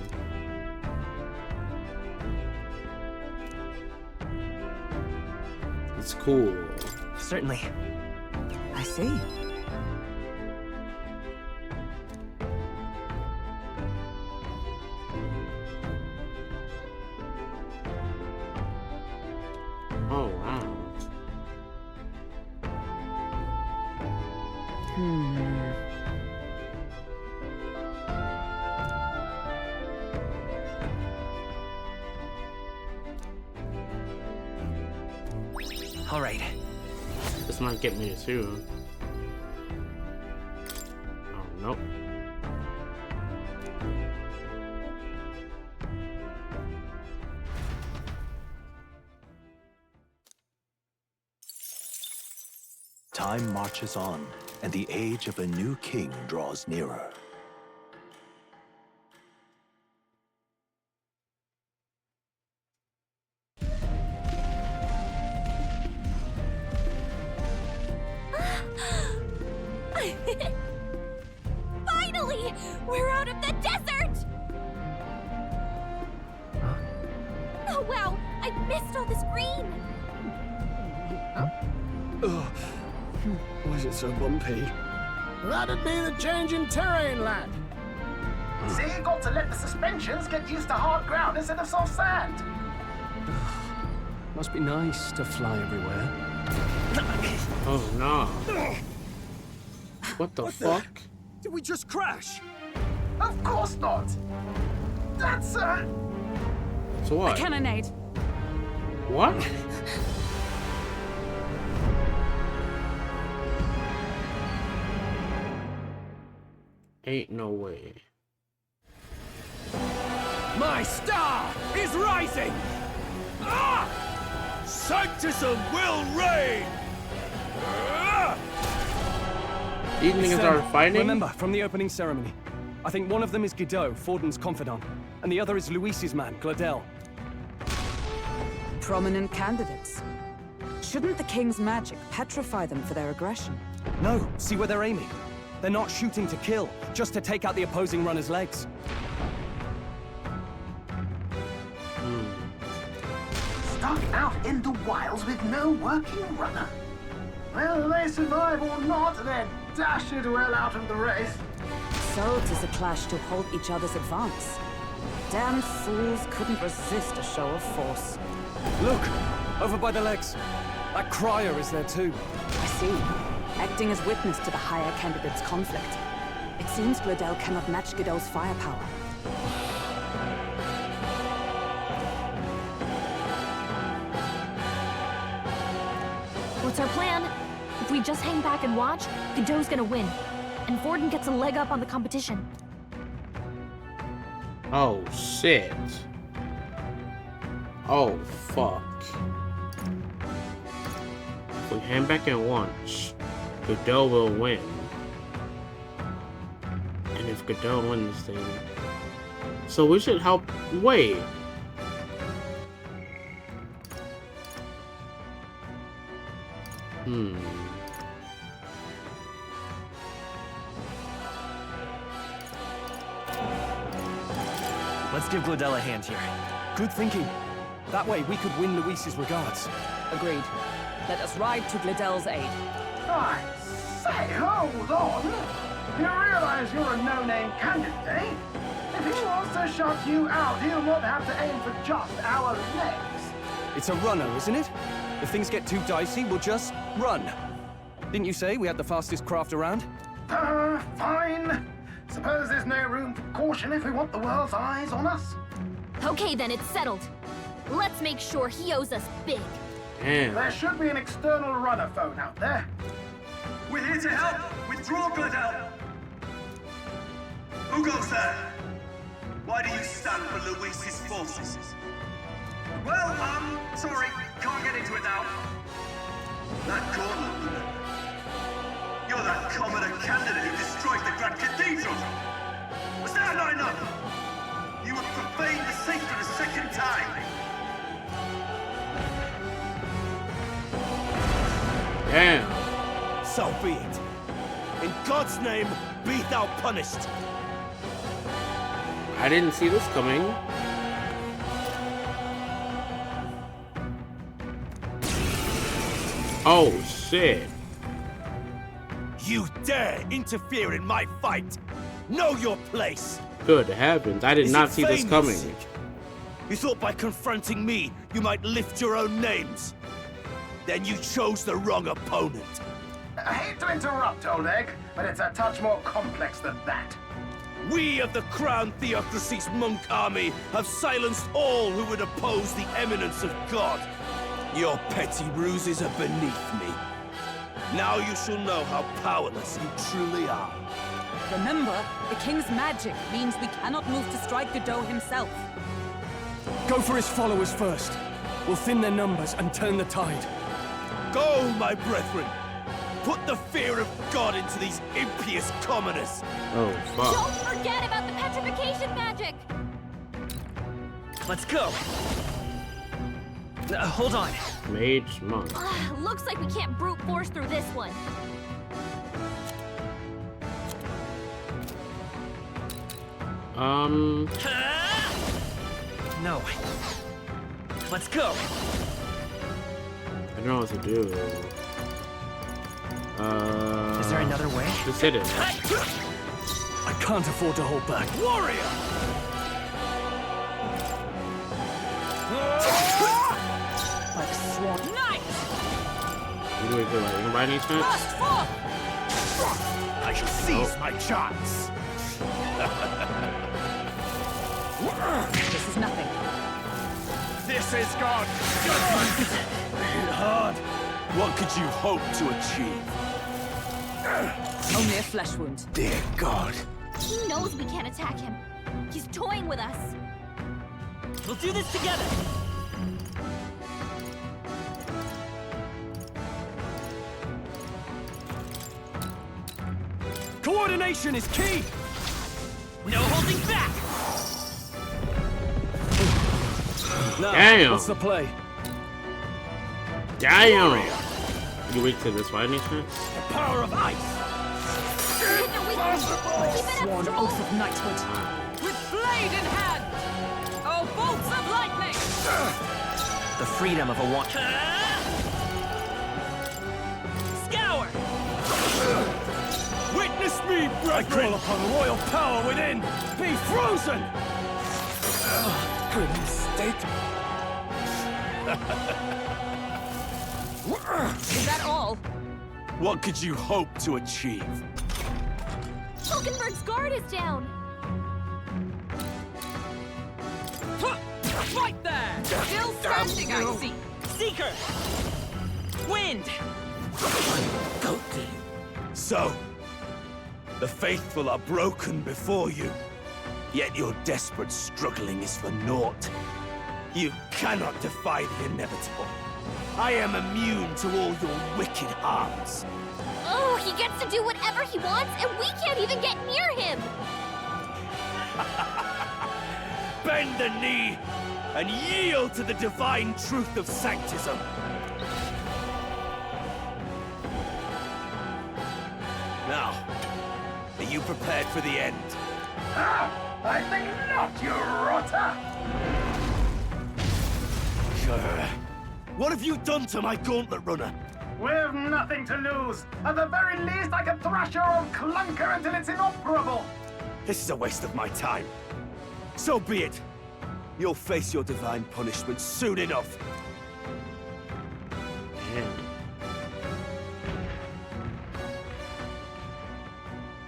[SPEAKER 1] It's cool.
[SPEAKER 4] Certainly.
[SPEAKER 6] I see.
[SPEAKER 1] Oh wow.
[SPEAKER 4] All right.
[SPEAKER 1] This might get me too. Oh nope.
[SPEAKER 13] Time marches on, and the age of a new king draws nearer.
[SPEAKER 5] Finally! We're out of the desert! Oh wow! I missed all this green!
[SPEAKER 9] Why is it so bumpy?
[SPEAKER 12] That'd be the change in terrain, lad. See, you got to let the suspensions get used to hard ground instead of soft sand.
[SPEAKER 9] Must be nice to fly everywhere.
[SPEAKER 1] Oh no. What the fuck?
[SPEAKER 2] Did we just crash?
[SPEAKER 12] Of course not. That's
[SPEAKER 1] So
[SPEAKER 6] A
[SPEAKER 1] what?
[SPEAKER 6] cannonade.
[SPEAKER 1] What? Ain't no way.
[SPEAKER 10] My star is rising!
[SPEAKER 2] Ah! Sanctism will reign!
[SPEAKER 1] Evening is our fighting?
[SPEAKER 9] Remember, from the opening ceremony. I think one of them is Guido, Forden's confidant, and the other is Luis's man, Gladel.
[SPEAKER 6] Prominent candidates. Shouldn't the king's magic petrify them for their aggression?
[SPEAKER 9] No, see where they're aiming. They're not shooting to kill, just to take out the opposing runner's legs.
[SPEAKER 12] stuck out in the wilds with no working runner. Whether they survive or not, they're dashed well out of the race.
[SPEAKER 6] So 'tis a clash to halt each other's advance. Damned fools couldn't resist a show of force.
[SPEAKER 9] Look! Over by the legs. That crier is there too.
[SPEAKER 6] I see. Acting as witness to the higher candidate's conflict. It seems Gladel cannot match Guido's firepower.
[SPEAKER 3] What's our plan? If we just hang back and watch, Godot's gonna win. And Forden gets a leg up on the competition.
[SPEAKER 1] Oh, shit. Oh, fuck. If we hang back and watch, Godot will win. And if Godot wins, then... So we should help... Wait.
[SPEAKER 4] Let's give Gladell a hand here.
[SPEAKER 9] Good thinking. That way we could win Luis's regards.
[SPEAKER 14] Agreed. Let us ride to Gladell's aid.
[SPEAKER 12] I say, hold on. You realize you're a no-name candidate, eh? If he wants to shut you out, he'll not have to aim for just our legs.
[SPEAKER 9] It's a runner, isn't it? If things get too dicey, we'll just run. Didn't you say we had the fastest craft around?
[SPEAKER 12] Fine. Suppose there's no room for caution if we want the world's eyes on us.
[SPEAKER 3] Okay, then it's settled. Let's make sure he owes us big.
[SPEAKER 1] Damn.
[SPEAKER 12] There should be an external runner phone out there.
[SPEAKER 15] We're here to help. Withdraw, Gladell. Who goes there? Why do you stand for Luis's forces? Well, sorry, can't get into it now. That gauntlet. You're that commoner candidate who destroyed the Grand Cathedral. Was that not enough? You have profaned the sacred a second time.
[SPEAKER 1] Damn.
[SPEAKER 2] So be it. In God's name, be thou punished.
[SPEAKER 1] I didn't see this coming. Oh, shit.
[SPEAKER 2] You dare interfere in my fight! Know your place!
[SPEAKER 1] Good heavens, I did not see this coming.
[SPEAKER 2] You thought by confronting me, you might lift your own names. Then you chose the wrong opponent.
[SPEAKER 12] I hate to interrupt, Old Egg, but it's a touch more complex than that.
[SPEAKER 2] We of the Crown Theocracy's monk army have silenced all who would oppose the eminence of God. Your petty ruses are beneath me. Now you shall know how powerless you truly are.
[SPEAKER 14] Remember, the king's magic means we cannot move to strike Godot himself.
[SPEAKER 9] Go for his followers first. We'll thin their numbers and turn the tide.
[SPEAKER 2] Go, my brethren! Put the fear of God into these impious commoners!
[SPEAKER 1] Oh, fuck.
[SPEAKER 3] Don't forget about the petrification magic!
[SPEAKER 4] Let's go. Hold on.
[SPEAKER 1] Mage monk.
[SPEAKER 3] Looks like we can't brute force through this one.
[SPEAKER 4] No. Let's go.
[SPEAKER 1] I don't know what to do.
[SPEAKER 4] Is there another way?
[SPEAKER 1] Just hit it.
[SPEAKER 9] I can't afford to hold back.
[SPEAKER 2] Warrior!
[SPEAKER 14] Like swan. Knight!
[SPEAKER 1] What do we do? Like, anybody any chance?
[SPEAKER 14] Burst forth!
[SPEAKER 2] I shall seize my chance!
[SPEAKER 14] This is nothing.
[SPEAKER 2] This is God's judgment! Hit hard. What could you hope to achieve?
[SPEAKER 14] Only a flesh wound.
[SPEAKER 2] Dear God.
[SPEAKER 3] He knows we can't attack him. He's toying with us.
[SPEAKER 4] We'll do this together.
[SPEAKER 9] Coordination is key!
[SPEAKER 4] No holding back!
[SPEAKER 9] Now,
[SPEAKER 1] Damn.
[SPEAKER 9] what's the play?
[SPEAKER 1] Damn! You weak to this by any chance?
[SPEAKER 2] The power of ice!
[SPEAKER 14] Sworn oath of knighthood. With blade in hand! Oh, bolts of lightning!
[SPEAKER 4] The freedom of a one.
[SPEAKER 10] Scour!
[SPEAKER 2] Witness me, brethren!
[SPEAKER 9] I call upon royal power within! Be frozen! Good mistake.
[SPEAKER 14] Is that all?
[SPEAKER 2] What could you hope to achieve?
[SPEAKER 3] Hulkenberg's guard is down.
[SPEAKER 14] Right there! Still standing, I see.
[SPEAKER 10] Seeker! Wind!
[SPEAKER 2] So, the faithful are broken before you, yet your desperate struggling is for naught. You cannot defy the inevitable. I am immune to all your wicked harms.
[SPEAKER 3] Oh, he gets to do whatever he wants, and we can't even get near him!
[SPEAKER 2] Bend the knee and yield to the divine truth of sanctism. Now, are you prepared for the end?
[SPEAKER 12] Ah, I think not, you rotter!
[SPEAKER 2] What have you done to my gauntlet runner?
[SPEAKER 12] We've nothing to lose. At the very least, I can thrash your old clunker until it's inoperable.
[SPEAKER 2] This is a waste of my time. So be it. You'll face your divine punishment soon enough.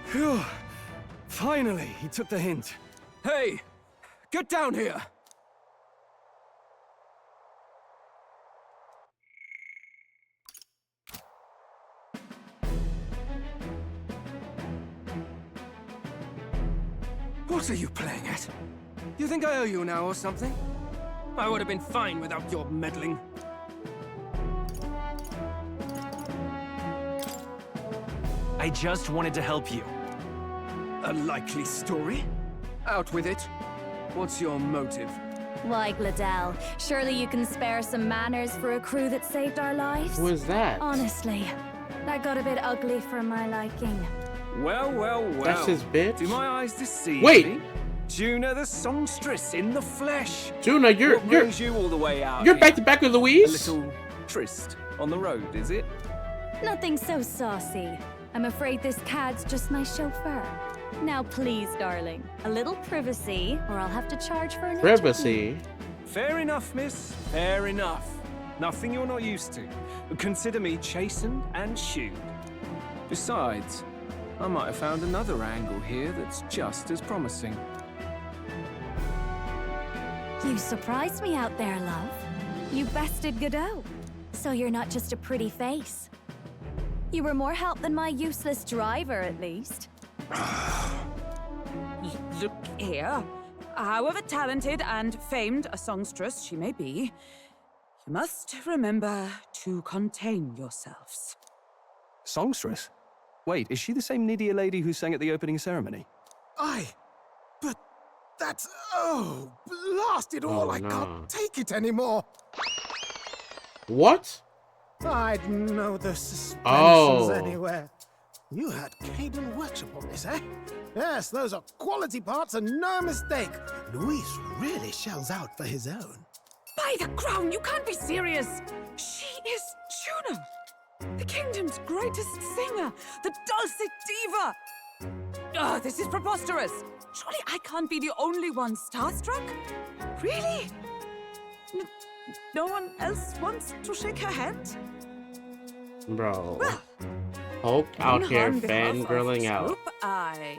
[SPEAKER 10] Phew. Finally, he took the hint. Hey, get down here! What are you playing at? You think I owe you now or something? I would have been fine without your meddling.
[SPEAKER 4] I just wanted to help you.
[SPEAKER 10] A likely story? Out with it. What's your motive?
[SPEAKER 11] Why, Gladell, surely you can spare some manners for a crew that saved our lives?
[SPEAKER 1] Who is that?
[SPEAKER 11] Honestly, that got a bit ugly for my liking.
[SPEAKER 10] Well, well, well.
[SPEAKER 1] That's his bitch?
[SPEAKER 10] Do my eyes deceive
[SPEAKER 1] Wait!
[SPEAKER 10] me? Juna the songstress in the flesh.
[SPEAKER 1] Juna, you're
[SPEAKER 10] you all the way out.
[SPEAKER 1] You're back to back with Louise?
[SPEAKER 10] A little tryst on the road, is it?
[SPEAKER 11] Nothing so saucy. I'm afraid this cad's just my chauffeur. Now please, darling, a little privacy, or I'll have to charge for an
[SPEAKER 1] Privacy?
[SPEAKER 10] Fair enough, miss. Fair enough. Nothing you're not used to. Consider me chastened and shoed. Besides, I might have found another angle here that's just as promising.
[SPEAKER 11] You surprised me out there, love. You bested Godot. So you're not just a pretty face. You were more help than my useless driver, at least.
[SPEAKER 6] Look here. However talented and famed a songstress she may be, you must remember to contain yourselves.
[SPEAKER 9] Songstress? Wait, is she the same Nidia lady who sang at the opening ceremony?
[SPEAKER 16] Aye, but that's... oh, blast it all,
[SPEAKER 1] Oh,
[SPEAKER 16] I
[SPEAKER 1] no.
[SPEAKER 16] can't take it anymore.
[SPEAKER 1] What?
[SPEAKER 16] I'd know the suspensions
[SPEAKER 1] Oh.
[SPEAKER 16] anywhere. You had Caden workshop on this, eh? Yes, those are quality parts and no mistake. Luis really shells out for his own.
[SPEAKER 6] By the crown, you can't be serious! She is Juna, the kingdom's greatest singer, the dulcet diva! Oh, this is preposterous! Surely I can't be the only one starstruck? Really? No one else wants to shake her hand?
[SPEAKER 1] Bro.
[SPEAKER 6] Well,
[SPEAKER 1] Hulk out here
[SPEAKER 6] on behalf of
[SPEAKER 1] fangirling out.
[SPEAKER 6] Troop, I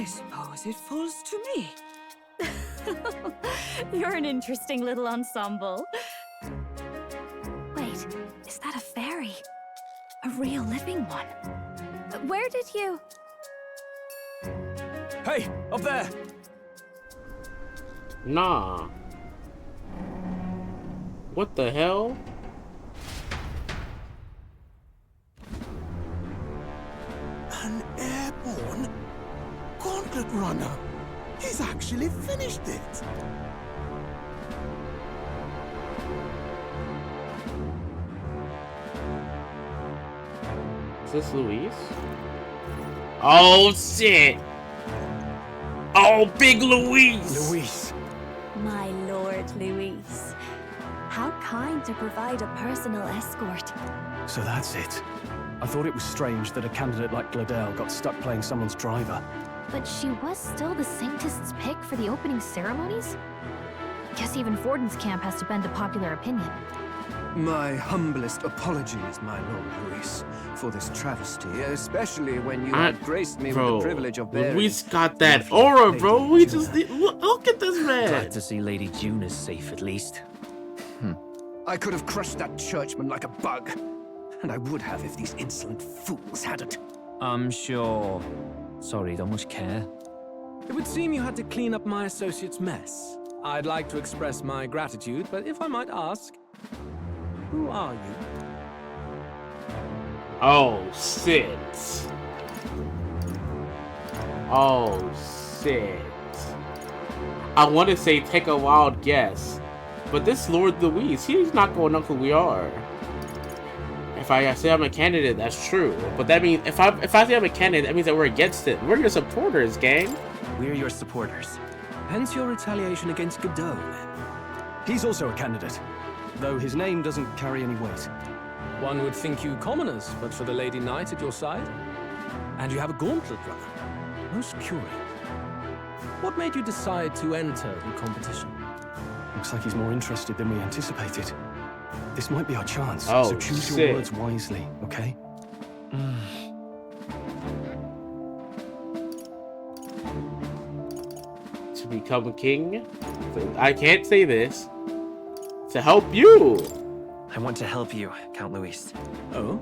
[SPEAKER 6] suppose it falls to me.
[SPEAKER 11] You're an interesting little ensemble. Wait, is that a fairy? A real living one? Where did you...
[SPEAKER 10] Hey, up there!
[SPEAKER 1] Nah. What the hell?
[SPEAKER 16] An airborne gauntlet runner. He's actually finished it.
[SPEAKER 1] Is this Louise? Oh shit! Oh, big Louise!
[SPEAKER 10] Louise.
[SPEAKER 11] My Lord Luis. How kind to provide a personal escort.
[SPEAKER 9] So that's it. I thought it was strange that a candidate like Gladell got stuck playing someone's driver.
[SPEAKER 3] But she was still the Sanctist's pick for the opening ceremonies? Guess even Forden's camp has to bend to popular opinion.
[SPEAKER 10] My humblest apologies, my Lord Luis, for this travesty, especially when you had graced me with the privilege of bearing...
[SPEAKER 1] Luis got that aura, bro. We just need... Look at this man.
[SPEAKER 4] Glad to see Lady June is safe, at least.
[SPEAKER 10] I could have crushed that churchman like a bug. And I would have if these insolent fools hadn't.
[SPEAKER 4] I'm sure. Sorry, don't much care.
[SPEAKER 10] It would seem you had to clean up my associate's mess. I'd like to express my gratitude, but if I might ask, who are you?
[SPEAKER 1] Oh, shit. Oh, shit. I want to say take a wild guess, but this Lord Louise, he's not going to know who we are. If I say I'm a candidate, that's true. But that means if I say I'm a candidate, that means that we're against it. We're your supporters, gang.
[SPEAKER 4] We're your supporters. Hence your retaliation against Godot, then.
[SPEAKER 9] He's also a candidate, though his name doesn't carry any weight.
[SPEAKER 10] One would think you commoners, but for the Lady Knight at your side. And you have a gauntlet runner. Most curious. What made you decide to enter the competition?
[SPEAKER 9] Looks like he's more interested than we anticipated. This might be our chance,
[SPEAKER 1] Oh,
[SPEAKER 9] so choose
[SPEAKER 1] shit.
[SPEAKER 9] your words wisely, okay?
[SPEAKER 1] To become a king? I can't say this. To help you!
[SPEAKER 4] I want to help you, Count Luis.
[SPEAKER 10] Oh?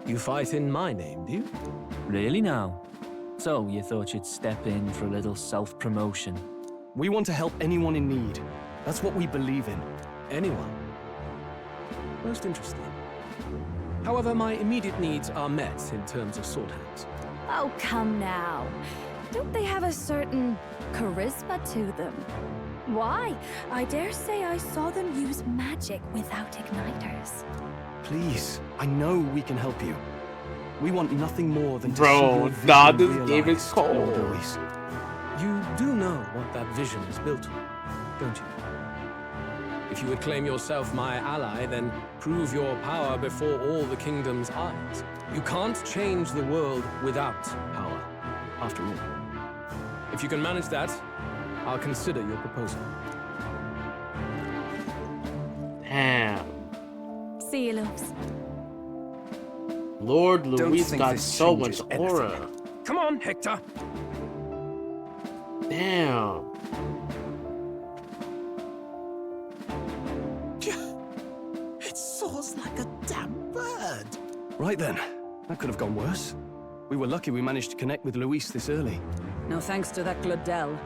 [SPEAKER 10] You fight in my name, do you?
[SPEAKER 4] Really now? So, you thought you'd step in for a little self-promotion?
[SPEAKER 9] We want to help anyone in need. That's what we believe in.
[SPEAKER 10] Anyone? Most interesting. However, my immediate needs are met in terms of sword hands.
[SPEAKER 11] Oh, come now. Don't they have a certain charisma to them? Why? I dare say I saw them use magic without igniters.
[SPEAKER 9] Please, I know we can help you. We want nothing more than to
[SPEAKER 1] Bro,
[SPEAKER 9] see your vision
[SPEAKER 1] nah, this game is
[SPEAKER 9] realized,
[SPEAKER 1] cold.
[SPEAKER 9] Lord Luis.
[SPEAKER 10] You do know what that vision is built on, don't you? If you would claim yourself my ally, then prove your power before all the kingdom's eyes. You can't change the world without power, after all. If you can manage that, I'll consider your proposal.
[SPEAKER 1] Damn.
[SPEAKER 11] See you, loves.
[SPEAKER 1] Lord
[SPEAKER 4] Don't
[SPEAKER 1] Luis
[SPEAKER 4] think
[SPEAKER 1] got
[SPEAKER 4] this
[SPEAKER 1] so much
[SPEAKER 4] changes
[SPEAKER 1] aura.
[SPEAKER 4] anything. Come on, Hector.
[SPEAKER 1] Damn.
[SPEAKER 16] It soars like a damn bird.
[SPEAKER 9] Right then, that could have gone worse. We were lucky we managed to connect with Luis this early.
[SPEAKER 6] No thanks to that Glodell.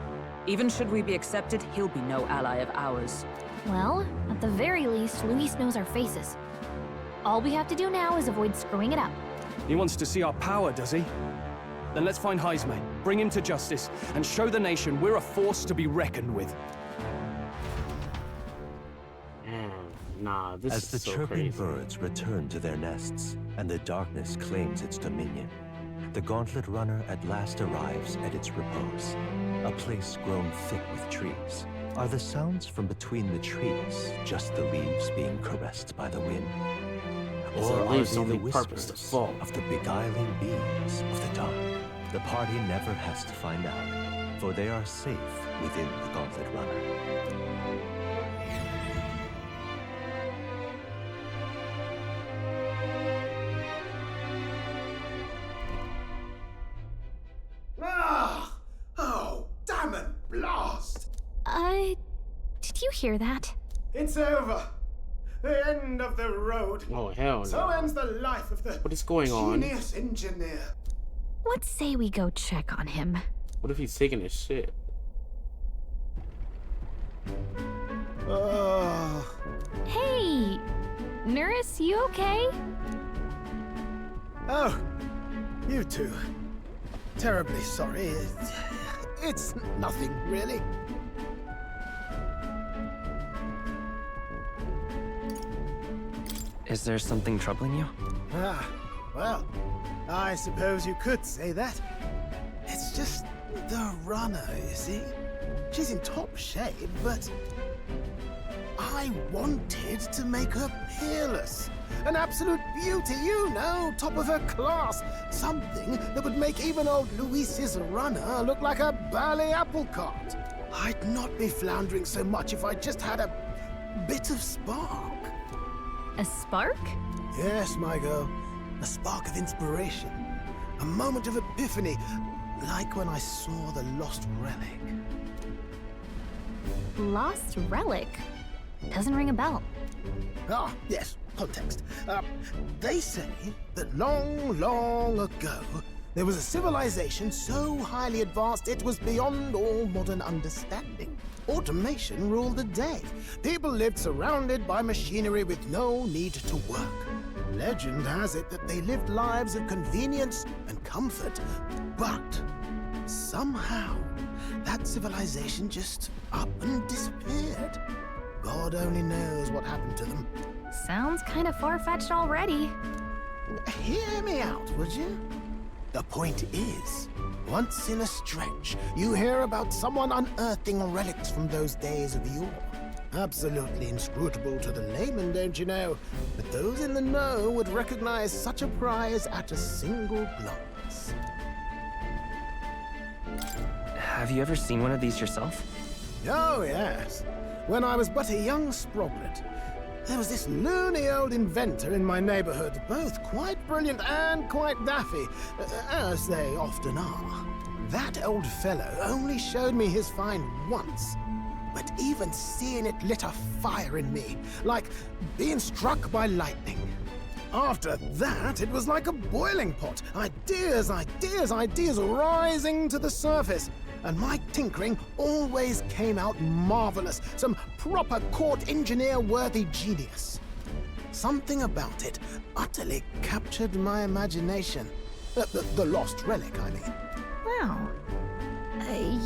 [SPEAKER 6] Even should we be accepted, he'll be no ally of ours.
[SPEAKER 3] Well, at the very least, Luis knows our faces. All we have to do now is avoid screwing it up.
[SPEAKER 9] He wants to see our power, does he? Then let's find Heisme, bring him to justice, and show the nation we're a force to be reckoned with.
[SPEAKER 1] Man, nah, this
[SPEAKER 13] As
[SPEAKER 1] is
[SPEAKER 13] the
[SPEAKER 1] so
[SPEAKER 13] chirping
[SPEAKER 1] crazy.
[SPEAKER 13] birds return to their nests and the darkness claims its dominion, the Gauntlet Runner at last arrives at its repose, a place grown thick with trees. Are the sounds from between the trees just the leaves being caressed by the wind?
[SPEAKER 1] Is
[SPEAKER 13] Or
[SPEAKER 1] the
[SPEAKER 13] are
[SPEAKER 1] leaves
[SPEAKER 13] they the
[SPEAKER 1] only purpose to
[SPEAKER 13] whispers
[SPEAKER 1] fall?
[SPEAKER 13] of the beguiling beings of the dark? The party never has to find out, for they are safe within the Gauntlet Runner.
[SPEAKER 16] Ah! Oh, damn it, blast!
[SPEAKER 3] Did you hear that?
[SPEAKER 16] It's over. The end of the road.
[SPEAKER 1] Oh, hell
[SPEAKER 16] So
[SPEAKER 1] no.
[SPEAKER 16] ends the life of the
[SPEAKER 1] What is going on?
[SPEAKER 16] genius engineer.
[SPEAKER 3] Let's say we go check on him.
[SPEAKER 1] What if he's taking his shit?
[SPEAKER 16] Oh.
[SPEAKER 3] Hey! Nurse, you okay?
[SPEAKER 16] Oh, you two. Terribly sorry. It's nothing, really.
[SPEAKER 4] Is there something troubling you?
[SPEAKER 16] Ah, well, I suppose you could say that. It's just the runner, you see? She's in top shape, but I wanted to make her peerless. An absolute beauty, you know, top of her class. Something that would make even old Luis's runner look like a bally apple cart. I'd not be floundering so much if I just had a bit of spark.
[SPEAKER 3] A spark?
[SPEAKER 16] Yes, my girl. A spark of inspiration. A moment of epiphany, like when I saw the lost relic.
[SPEAKER 3] Lost relic? Doesn't ring a bell.
[SPEAKER 16] Ah, yes, context. They say that long, long ago, there was a civilization so highly advanced it was beyond all modern understanding. Automation ruled the day. People lived surrounded by machinery with no need to work. Legend has it that they lived lives of convenience and comfort, but somehow that civilization just up and disappeared. God only knows what happened to them.
[SPEAKER 3] Sounds kind of far-fetched already.
[SPEAKER 16] Hear me out, would you? The point is, once in a stretch, you hear about someone unearthing relics from those days of yore. Absolutely inscrutable to the layman, don't you know? But those in the know would recognize such a prize at a single glance.
[SPEAKER 17] Have you ever seen one of these yourself?
[SPEAKER 16] Oh, yes. When I was but a young sproglet, there was this loony old inventor in my neighborhood, both quite brilliant and quite daffy, as they often are. That old fellow only showed me his find once, but even seeing it lit a fire in me, like being struck by lightning. After that, it was like a boiling pot. Ideas, ideas, ideas rising to the surface. And my tinkering always came out marvelous, some proper court engineer-worthy genius. Something about it utterly captured my imagination. The lost relic, I mean.
[SPEAKER 3] Wow.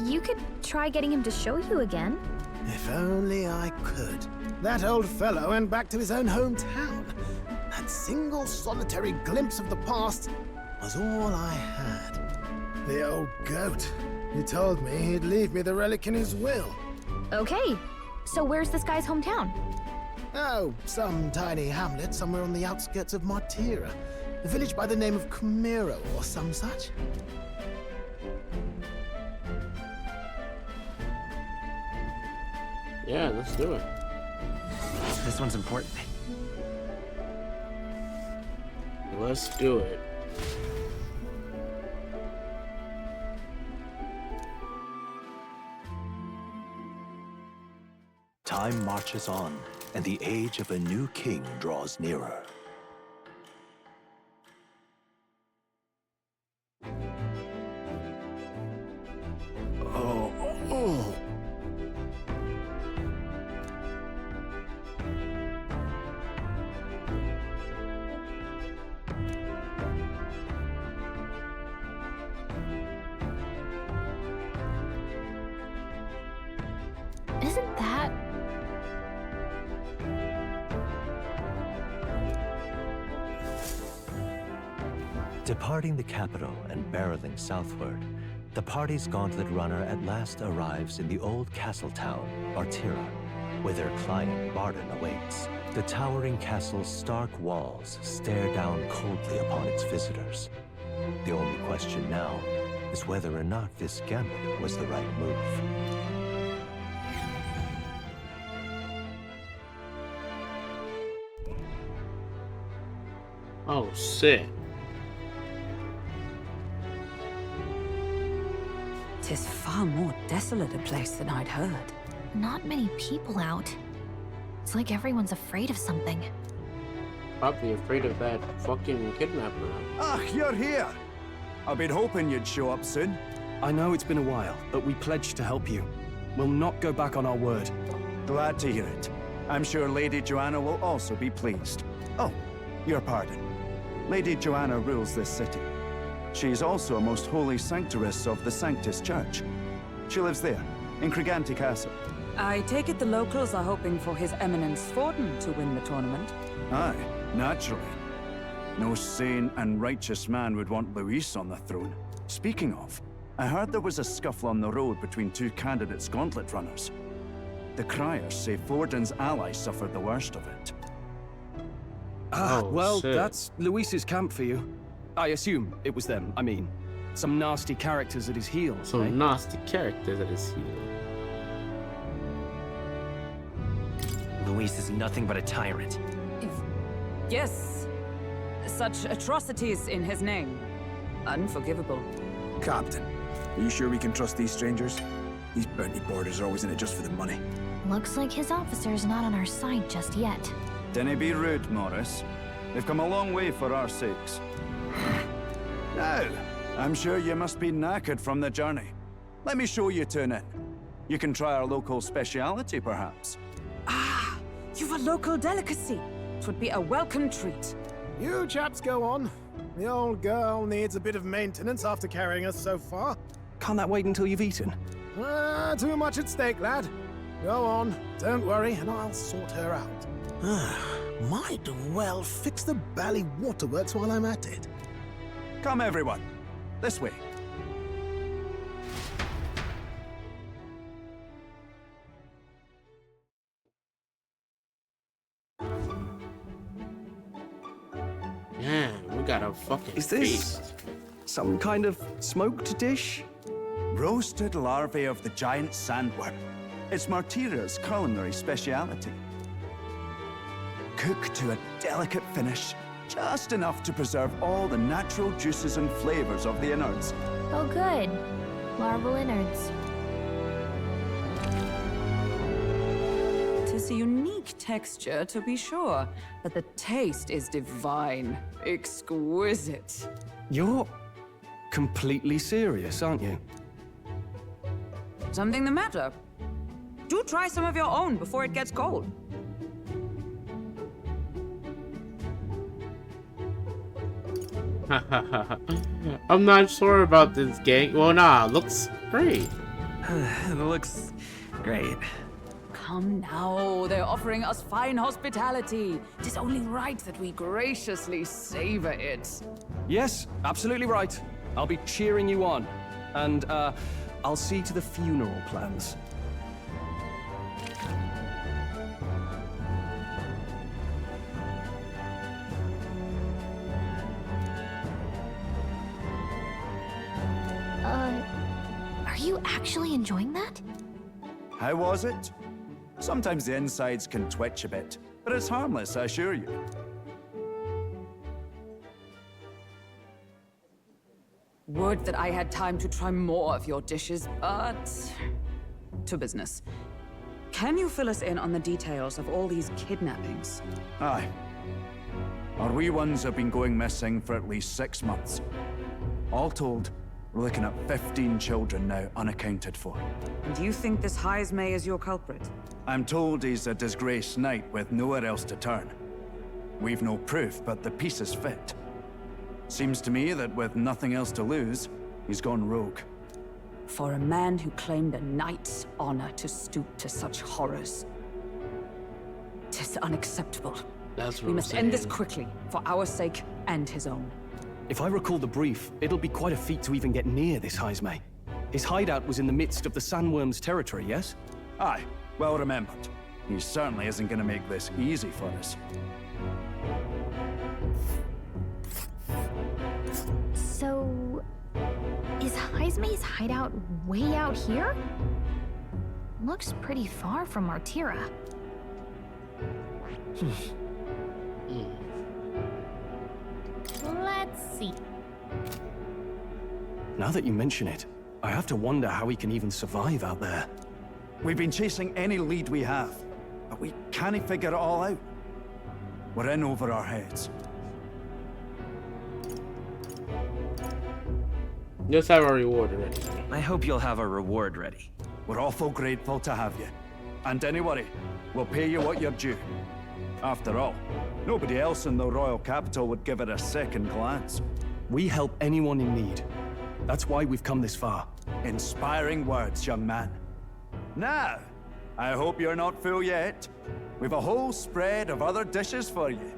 [SPEAKER 3] You could try getting him to show you again.
[SPEAKER 16] If only I could. That old fellow went back to his own hometown. That single solitary glimpse of the past was all I had. The old goat. He told me he'd leave me the relic in his will.
[SPEAKER 3] Okay, so where's this guy's hometown?
[SPEAKER 16] Oh, some tiny hamlet somewhere on the outskirts of Martira. A village by the name of Camiro or some such.
[SPEAKER 1] Yeah, let's do it.
[SPEAKER 17] This one's important.
[SPEAKER 1] Let's do it.
[SPEAKER 13] Time marches on, and the age of a new king draws nearer.
[SPEAKER 16] Oh.
[SPEAKER 3] Isn't that...
[SPEAKER 13] Departing the capital and barreling southward, the party's gauntlet runner at last arrives in the old castle town, Martira, where their client Barden awaits. The towering castle's stark walls stare down coldly upon its visitors. The only question now is whether or not this gambit was the right move.
[SPEAKER 1] Oh, shit.
[SPEAKER 6] 'Tis far more desolate a place than I'd heard.
[SPEAKER 3] Not many people out. It's like everyone's afraid of something.
[SPEAKER 1] Probably afraid of that fucking kidnapper.
[SPEAKER 2] Ah, you're here! I've been hoping you'd show up soon.
[SPEAKER 9] I know it's been a while, but we pledged to help you. We'll not go back on our word.
[SPEAKER 2] Glad to hear it. I'm sure Lady Joanna will also be pleased. Oh, your pardon. Lady Joanna rules this city. She's also a most holy sanctuaress of the Sanctus Church. She lives there, in Criganti Castle.
[SPEAKER 6] I take it the locals are hoping for His Eminence Forden to win the tournament.
[SPEAKER 2] Aye, naturally. No sane and righteous man would want Luis on the throne. Speaking of, I heard there was a scuffle on the road between two candidates' gauntlet runners. The criers say Forden's allies suffered the worst of it.
[SPEAKER 9] Ah,
[SPEAKER 1] Oh,
[SPEAKER 9] well,
[SPEAKER 1] shit.
[SPEAKER 9] that's Luis's camp for you. I assume it was them, I mean. Some nasty characters at his heels,
[SPEAKER 1] Some
[SPEAKER 9] eh?
[SPEAKER 1] nasty characters at his heel.
[SPEAKER 17] Luis is nothing but a tyrant.
[SPEAKER 6] Yes. Such atrocities in his name. Unforgivable.
[SPEAKER 18] Captain, are you sure we can trust these strangers? These bounty boarders are always in it just for the money.
[SPEAKER 3] Looks like his officer's not on our side just yet.
[SPEAKER 2] Dinna be rude, Morris. They've come a long way for our sakes. Now, I'm sure you must be knackered from the journey. Let me show you to an inn. You can try our local speciality, perhaps.
[SPEAKER 6] Ah, you've a local delicacy. It would be a welcome treat.
[SPEAKER 16] You chaps go on. The old girl needs a bit of maintenance after carrying us so far.
[SPEAKER 9] Can't that wait until you've eaten?
[SPEAKER 16] Too much at stake, lad. Go on, don't worry, and I'll sort her out. Might well fix the bally waterworks while I'm at it.
[SPEAKER 2] Come, everyone. This way.
[SPEAKER 1] Man, we got a fucking
[SPEAKER 9] Is this
[SPEAKER 1] feast.
[SPEAKER 9] some kind of smoked dish?
[SPEAKER 2] Roasted larvae of the giant sandworm. It's Martira's culinary speciality. Cooked to a delicate finish, just enough to preserve all the natural juices and flavors of the innards.
[SPEAKER 3] Oh, good. Larval innards.
[SPEAKER 6] Tis a unique texture, to be sure, but the taste is divine. Exquisite.
[SPEAKER 9] You're completely serious, aren't you?
[SPEAKER 6] Something the matter? Do try some of your own before it gets cold.
[SPEAKER 1] I'm not sure about this gang. Well, nah, looks great.
[SPEAKER 17] It looks great.
[SPEAKER 6] Come now, they're offering us fine hospitality. It is only right that we graciously savor it.
[SPEAKER 9] Yes, absolutely right. I'll be cheering you on. And, I'll see to the funeral plans.
[SPEAKER 3] Are you actually enjoying that?
[SPEAKER 2] How was it? Sometimes the insides can twitch a bit, but it's harmless, I assure you.
[SPEAKER 6] Would that I had time to try more of your dishes, but... to business. Can you fill us in on the details of all these kidnappings?
[SPEAKER 2] Aye. Our wee ones have been going missing for at least 6 months. All told, we're looking at 15 children now unaccounted for.
[SPEAKER 6] And you think this Heismay is your culprit?
[SPEAKER 2] I'm told he's a disgraced knight with nowhere else to turn. We've no proof, but the pieces fit. Seems to me that with nothing else to lose, he's gone rogue.
[SPEAKER 6] For a man who claimed a knight's honor to stoop to such horrors. 'Tis unacceptable.
[SPEAKER 1] That's what
[SPEAKER 6] we
[SPEAKER 1] I'm
[SPEAKER 6] must end this
[SPEAKER 1] saying.
[SPEAKER 6] quickly, for our sake and his own.
[SPEAKER 9] If I recall the brief, it'll be quite a feat to even get near this Heismay. His hideout was in the midst of the sandworm's territory, yes?
[SPEAKER 2] Aye, well remembered. He certainly isn't going to make this easy for us.
[SPEAKER 3] So... is Heismay's hideout way out here? Looks pretty far from Martira. Let's see.
[SPEAKER 9] Now that you mention it, I have to wonder how he can even survive out there.
[SPEAKER 2] We've been chasing any lead we have, but we can't figure it all out. We're in over our heads.
[SPEAKER 1] Just have a reward ready.
[SPEAKER 17] I hope you'll have a reward ready.
[SPEAKER 2] We're awful grateful to have you. And don't worry, we'll pay you what you're due. After all, nobody else in the royal capital would give it a second glance.
[SPEAKER 9] We help anyone in need. That's why we've come this far.
[SPEAKER 2] Inspiring words, young man. Now, I hope you're not full yet. We've a whole spread of other dishes for you.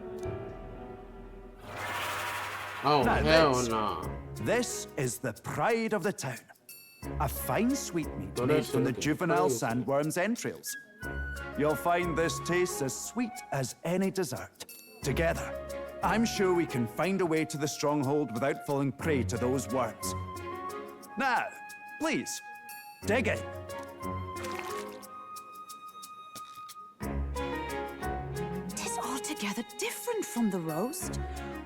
[SPEAKER 1] Oh,
[SPEAKER 2] Now
[SPEAKER 1] hell no.
[SPEAKER 2] This is the pride of the town. A fine sweetmeat
[SPEAKER 1] Well,
[SPEAKER 2] made
[SPEAKER 1] that's
[SPEAKER 2] from the
[SPEAKER 1] looking
[SPEAKER 2] juvenile
[SPEAKER 1] crazy.
[SPEAKER 2] sandworm's entrails. You'll find this tastes as sweet as any dessert. Together, I'm sure we can find a way to the stronghold without falling prey to those worms. Now, please, dig in.
[SPEAKER 6] Tis altogether different from the roast.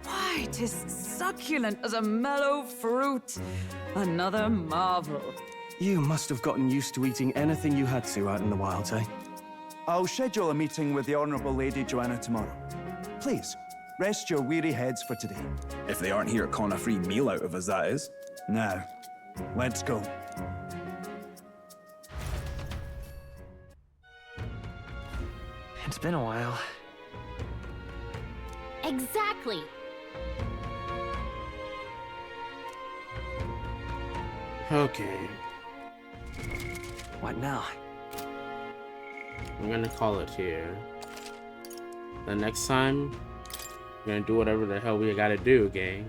[SPEAKER 6] Why, 'tis succulent as a mellow fruit. Another marvel.
[SPEAKER 9] You must have gotten used to eating anything you had to out in the wilds, eh?
[SPEAKER 2] I'll schedule a meeting with the Honourable Lady Joanna tomorrow. Please, rest your weary heads for today.
[SPEAKER 18] If they aren't here calling a free meal out of us, that is.
[SPEAKER 2] Now, let's go.
[SPEAKER 17] It's been a while.
[SPEAKER 3] Exactly.
[SPEAKER 1] Okay.
[SPEAKER 17] What now?
[SPEAKER 1] I'm gonna call it here. The next time, we're gonna do whatever the hell we gotta do, gang.